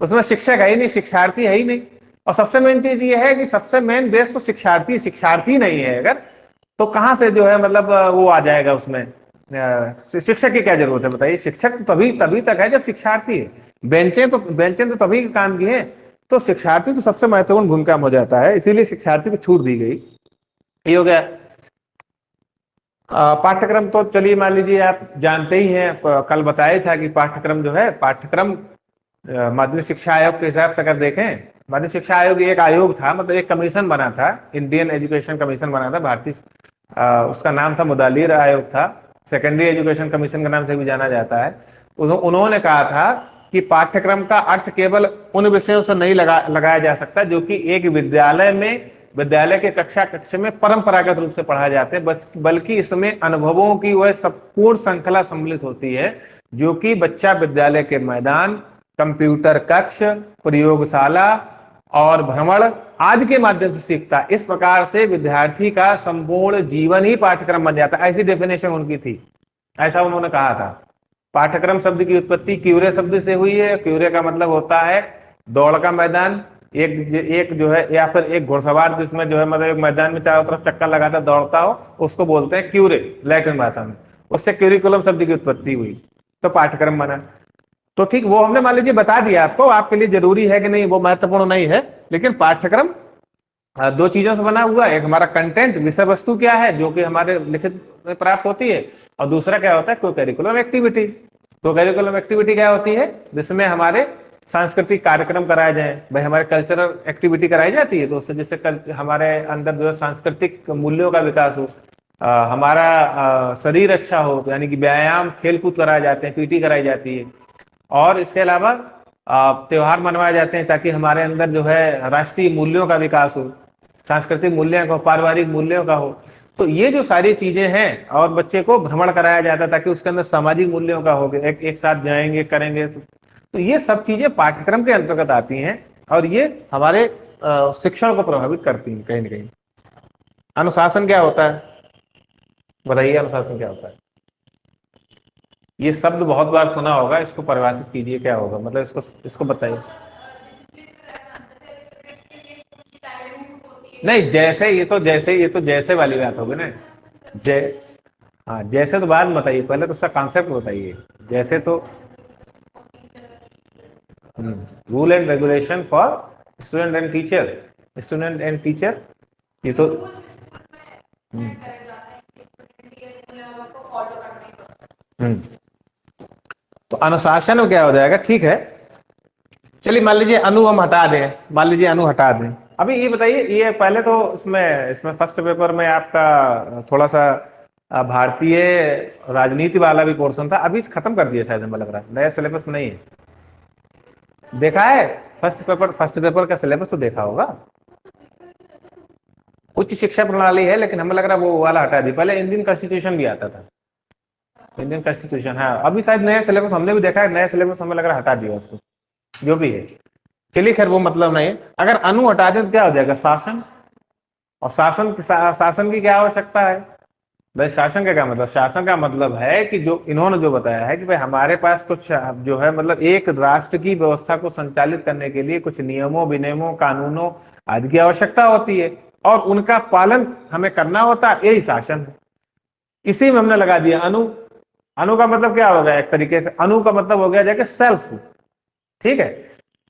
उसमें शिक्षक है ही नहीं, शिक्षार्थी है ही नहीं। और सबसे मेन चीज ये है कि सबसे मेन बेस तो शिक्षार्थी नहीं है अगर, तो कहां से जो है मतलब वो आ जाएगा उसमें? शिक्षक की क्या जरूरत है बताइए? शिक्षक तो तभी तक है जब शिक्षार्थी है। बेंचें तो तभी काम की है। तो शिक्षार्थी तो सबसे महत्वपूर्ण भूमिका में हो जाता है, इसीलिए शिक्षार्थी को छूट दी गई। ये हो गया। पाठ्यक्रम तो चलिए मान लीजिए आप जानते ही हैं, कल बताया था कि पाठ्यक्रम जो है, पाठ्यक्रम माध्यमिक शिक्षा आयोग के हिसाब से अगर देखें माध्यमिक शिक्षा आयोग एक आयोग था, मतलब एक कमीशन बना था, इंडियन एजुकेशन कमीशन बना था भारतीय, उसका नाम था मुदालिर आयोग था, सेकेंडरी एजुकेशन कमीशन के नाम से भी जाना जाता है। उन्होंने कहा था कि पाठ्यक्रम का अर्थ केवल उन विषयों से नहीं लगाया जा सकता जो कि एक विद्यालय में, विद्यालय के कक्षा कक्ष में परंपरागत रूप से पढ़ाए जाते हैं, बस बल्कि इसमें अनुभवों की वह संपूर्ण श्रृंखला सम्मिलित होती है जो कि बच्चा विद्यालय के मैदान, कंप्यूटर कक्ष, प्रयोगशाला और भ्रमण आदि के माध्यम से सीखता है। इस प्रकार से विद्यार्थी का संपूर्ण जीवन ही पाठ्यक्रम बन जाता है, ऐसी डेफिनेशन उनकी थी, ऐसा उन्होंने कहा था। पाठ्यक्रम शब्द की उत्पत्ति क्यूरे शब्द से हुई है। क्यूरे का मतलब होता है दौड़ का मैदान, एक जो है, या फिर एक घुड़सवार जिसमें जो है मतलब एक मैदान में चारों तरफ चक्कर लगाता दौड़ता हो, उसको बोलते हैं क्यूरे लैटिन भाषा में। उससे क्यूरिकुलम शब्द की उत्पत्ति हुई, तो पाठ्यक्रम बना। तो ठीक, वो हमने मान लीजिए बता दिया आपको, आपके लिए जरूरी है कि नहीं वो महत्वपूर्ण नहीं है, लेकिन पाठ्यक्रम दो चीजों से बना हुआ है। एक हमारा कंटेंट, विषय वस्तु क्या है जो कि हमारे लिखित में प्राप्त होती है, और दूसरा क्या होता है, को करिकुलम एक्टिविटी। को करिकुलम एक्टिविटी क्या होती है, जिसमें हमारे सांस्कृतिक कार्यक्रम कराए जाए, भाई हमारे कल्चरल एक्टिविटी कराई जाती है, तो उससे जिससे हमारे अंदर जो है सांस्कृतिक मूल्यों का विकास हो, हमारा शरीर अच्छा हो, तो यानी कि व्यायाम, खेलकूद कराए जाते हैं, पीटी कराई जाती है, और इसके अलावा त्योहार मनवाए जाते हैं ताकि हमारे अंदर जो है राष्ट्रीय मूल्यों का विकास हो, सांस्कृतिक मूल्यों का हो, पारिवारिक मूल्यों का हो। तो ये जो सारी चीजें हैं, और बच्चे को भ्रमण कराया जाता है ताकि उसके अंदर सामाजिक मूल्यों का हो, एक साथ जाएंगे करेंगे, तो ये सब चीजें पाठ्यक्रम के अंतर्गत आती हैं, और ये हमारे शिक्षण को प्रभावित करती हैं कहीं ना कहीं। अनुशासन क्या होता है, बताइए अनुशासन क्या होता है? ये शब्द बहुत बार सुना होगा, इसको परिभाषित कीजिए, क्या होगा मतलब, इसको बताइए। नहीं, जैसे ये तो जैसे वाली बात होगी ना, जै हाँ, जैसे तो बाद में बताइए, पहले तो उसका कॉन्सेप्ट बताइए। जैसे तो rule and regulation for student and teacher, student and teacher, ये तो तो अनुशासन में क्या हो जाएगा, ठीक है। चलिए मान लीजिए अनु हम हटा दें, मान लीजिए अनु हटा दें। अभी ये बताइए, ये पहले तो इसमें फर्स्ट पेपर में आपका थोड़ा सा भारतीय राजनीति वाला भी पोर्शन था, अभी खत्म कर दिया शायद, हमें लग रहा है नया सिलेबस में नहीं है। देखा है फर्स्ट पेपर का सिलेबस तो देखा होगा, उच्च शिक्षा प्रणाली है, लेकिन हमें लग रहा है वो वाला हटा दी। पहले इंडियन कॉन्स्टिट्यूशन भी आता था, इंडियन कॉन्स्टिट्यूशन, हाँ अभी शायद नया सिलेबस हमने भी देखा है, नया सिलेबस हमें लग रहा है हटा दिया उसको, जो भी है। चलिए खैर, वो मतलब नहीं है। अगर अनु हटा दें तो क्या हो जाएगा, शासन। और शासन की क्या आवश्यकता है भाई, शासन का क्या मतलब, शासन का मतलब है कि जो इन्होंने जो बताया है कि भाई हमारे पास कुछ जो है मतलब एक राष्ट्र की व्यवस्था को संचालित करने के लिए कुछ नियमों, विनियमों, कानूनों आदि की आवश्यकता होती है, और उनका पालन हमें करना होता है, यही शासन है। इसी में हमने लगा दिया अनु। अनु का मतलब क्या हो गया, एक तरीके से अनु का मतलब हो गया जाके सेल्फ, ठीक है।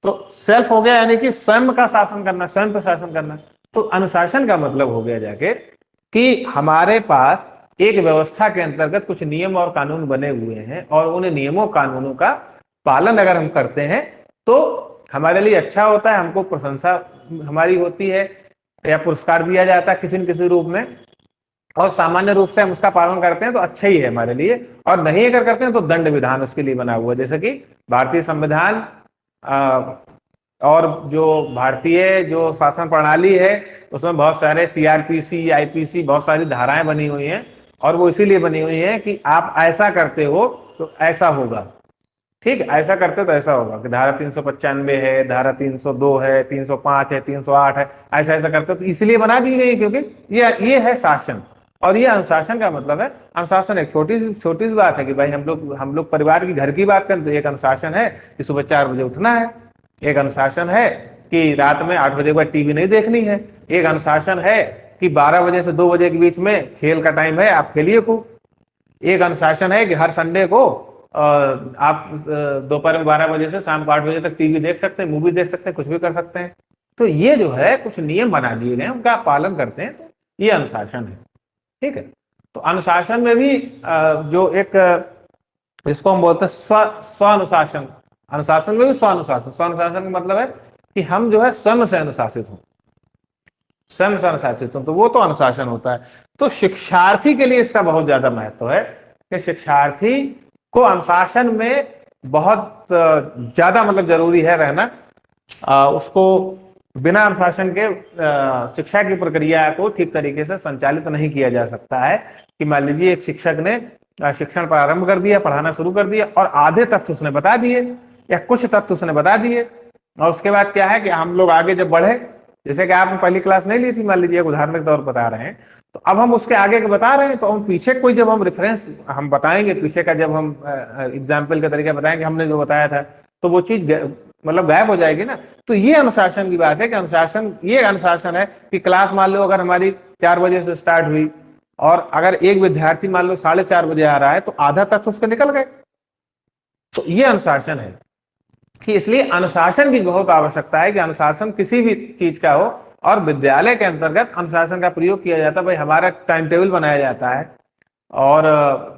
तो सेल्फ हो गया यानी कि स्वयं का शासन करना, स्वयं पर शासन करना। तो अनुशासन का मतलब हो गया जाके कि हमारे पास एक व्यवस्था के अंतर्गत कुछ नियम और कानून बने हुए हैं, और उन नियमों कानूनों का पालन अगर हम करते हैं तो हमारे लिए अच्छा होता है, हमको प्रशंसा हमारी होती है, या पुरस्कार दिया जाता है किसी न किसी रूप में, और सामान्य रूप से हम उसका पालन करते हैं तो अच्छा ही है हमारे लिए, और नहीं अगर करते हैं तो दंड विधान उसके लिए बना हुआ है। जैसे कि भारतीय संविधान और जो भारतीय जो शासन प्रणाली है उसमें बहुत सारे सीआरपीसी, आईपीसी, बहुत सारी धाराएं बनी हुई हैं, और वो इसीलिए बनी हुई है कि आप ऐसा करते हो तो ऐसा होगा, ठीक है, ऐसा करते तो ऐसा होगा। कि धारा 395 है, धारा 302 है, 305 है, 308 है, ऐसा ऐसा करते तो इसलिए बना दी गई, क्योंकि ये है शासन। और ये अनुशासन का मतलब है, अनुशासन एक छोटी सी बात है कि भाई हम लोग परिवार की, घर की बात करें तो एक अनुशासन है कि सुबह 4 बजे उठना है, एक अनुशासन है कि रात में 8 बजे के बाद टीवी नहीं देखनी है, एक अनुशासन है कि 12 बजे से 2 बजे के बीच में खेल का टाइम है, आप खेलिए खूब, एक अनुशासन है कि हर संडे को आप दोपहर में 12 बजे से शाम को 8 बजे तक टीवी देख सकते हैं, मूवी देख सकते हैं, कुछ भी कर सकते हैं। तो ये जो है कुछ नियम बना दिए गए, उनका पालन करते हैं, तो ये अनुशासन है, ठीक है। तो अनुशासन में भी जो एक जिसको हम बोलते हैं स्व अनुशासन, अनुशासन में भी स्व अनुशासन का मतलब है कि हम जो है स्वयं से अनुशासित हों, स्वयं से अनुशासित हों, तो वो तो अनुशासन होता है। तो शिक्षार्थी के लिए इसका बहुत ज्यादा महत्व है कि शिक्षार्थी को अनुशासन में बहुत ज्यादा मतलब जरूरी है रहना। उसको बिना अनुशासन के शिक्षा की प्रक्रिया को ठीक तरीके से संचालित नहीं किया जा सकता है। कि मान लीजिए एक शिक्षक ने शिक्षण प्रारंभ कर दिया, पढ़ाना शुरू कर दिया, और आधे तथ्य उसने बता दिए या कुछ तथ्य उसने बता दिए, और उसके बाद क्या है कि हम लोग आगे जब बढ़े, जैसे कि आपने पहली क्लास नहीं ली थी, मान लीजिए एक उदाहरण के तौर पर बता रहे हैं, तो अब हम उसके आगे के बता रहे हैं, तो हम पीछे कोई जब हम रेफरेंस हम बताएंगे, पीछे का जब हम एग्जाम्पल के तरीके बताएंगे हमने जो बताया था, तो वो चीज मतलब गायब हो जाएगी ना। तो ये अनुशासन की बात है कि अनुशासन, ये अनुशासन है कि क्लास मान लो अगर हमारी 4 बजे से स्टार्ट हुई, और अगर एक विद्यार्थी मान लो 4:30 बजे आ रहा है, तो आधा तक उसके निकल गए। तो ये अनुशासन है कि इसलिए अनुशासन की बहुत आवश्यकता है कि अनुशासन किसी भी चीज का हो, और विद्यालय के अंतर्गत अनुशासन का प्रयोग किया जाता है। भाई हमारा टाइम टेबल बनाया जाता है, और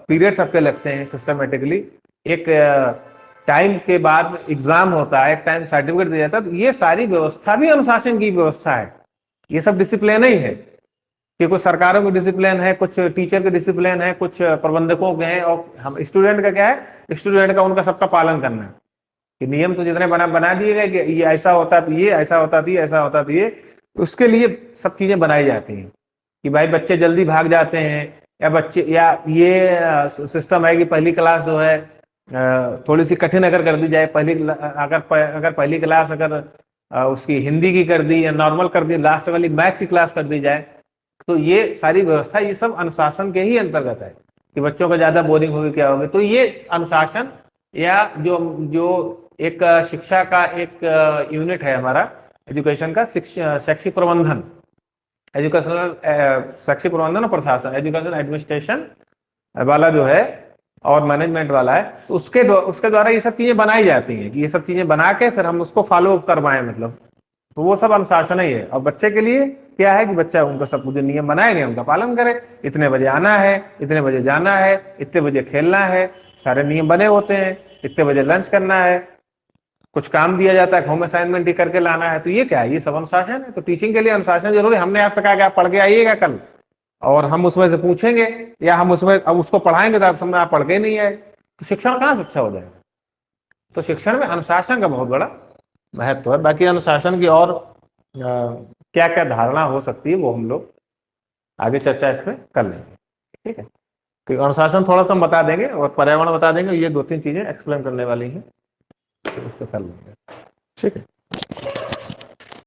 पीरियड सबके लगते हैं सिस्टमेटिकली, एक टाइम के बाद एग्जाम होता है, एक टाइम सर्टिफिकेट दिया जाता है। तो ये सारी व्यवस्था भी अनुशासन की व्यवस्था है। ये सब डिसिप्लिन ही है कि कुछ सरकारों की डिसिप्लिन है, कुछ टीचर के डिसिप्लिन है, कुछ प्रबंधकों के हैं, और हम स्टूडेंट का क्या है, स्टूडेंट का उनका सबका पालन करना है कि नियम तो जितने बना दिए गए कि ये ऐसा होता तो ये ऐसा होता तो ये ऐसा होता तो ये, उसके लिए सब चीजें बनाई जाती हैं कि भाई बच्चे जल्दी भाग जाते हैं, या बच्चे, या ये सिस्टम है कि पहली क्लास जो है थोड़ी सी कठिन अगर कर दी जाए, अगर पहली क्लास अगर उसकी हिंदी की कर दी या नॉर्मल कर दी, लास्ट वाली मैथ की क्लास कर दी जाए, तो ये सारी व्यवस्था, ये सब अनुशासन के ही अंतर्गत है कि बच्चों को ज्यादा बोरिंग होगी क्या होगी। तो ये अनुशासन, या जो जो एक शिक्षा का एक यूनिट है हमारा एजुकेशन का, शैक्षिक प्रबंधन, एजुकेशनल शैक्षिक प्रबंधन और प्रशासन, एजुकेशन एडमिनिस्ट्रेशन वाला जो है और मैनेजमेंट वाला है, तो उसके द्वारा ये सब चीजें बनाई जाती हैं कि ये सब चीजें बना के फिर हम उसको फॉलो अप करवाएं, मतलब तो वो सब अनुशासन ही है। और बच्चे के लिए क्या है कि बच्चा उनको सब कुछ नियम बनाए गए उनका पालन करे, इतने बजे आना है, इतने बजे जाना है, इतने बजे खेलना है, सारे नियम बने होते हैं, इतने बजे लंच करना है, कुछ काम दिया जाता है होम असाइनमेंट ही करके लाना है। तो ये क्या है, ये सब अनुशासन है। तो टीचिंग के लिए अनुशासन जरूरी है। हमने आपसे कहा कि आप पढ़ के आइएगा कल, और हम उसमें से पूछेंगे या हम उसमें अब उसको पढ़ाएंगे तो आप समझ आप पढ़ के नहीं आए, तो शिक्षण कहाँ से अच्छा हो जाएगा। तो शिक्षण में अनुशासन का बहुत बड़ा महत्व है। बाकी अनुशासन की और क्या क्या धारणा हो सकती है वो हम लोग आगे चर्चा इसमें कर लेंगे, ठीक है। तो अनुशासन थोड़ा सा हम बता देंगे और पर्यावरण बता देंगे, ये 2-3 चीजें एक्सप्लेन करने वाली हैं, तो उसको कर लेंगे, ठीक है।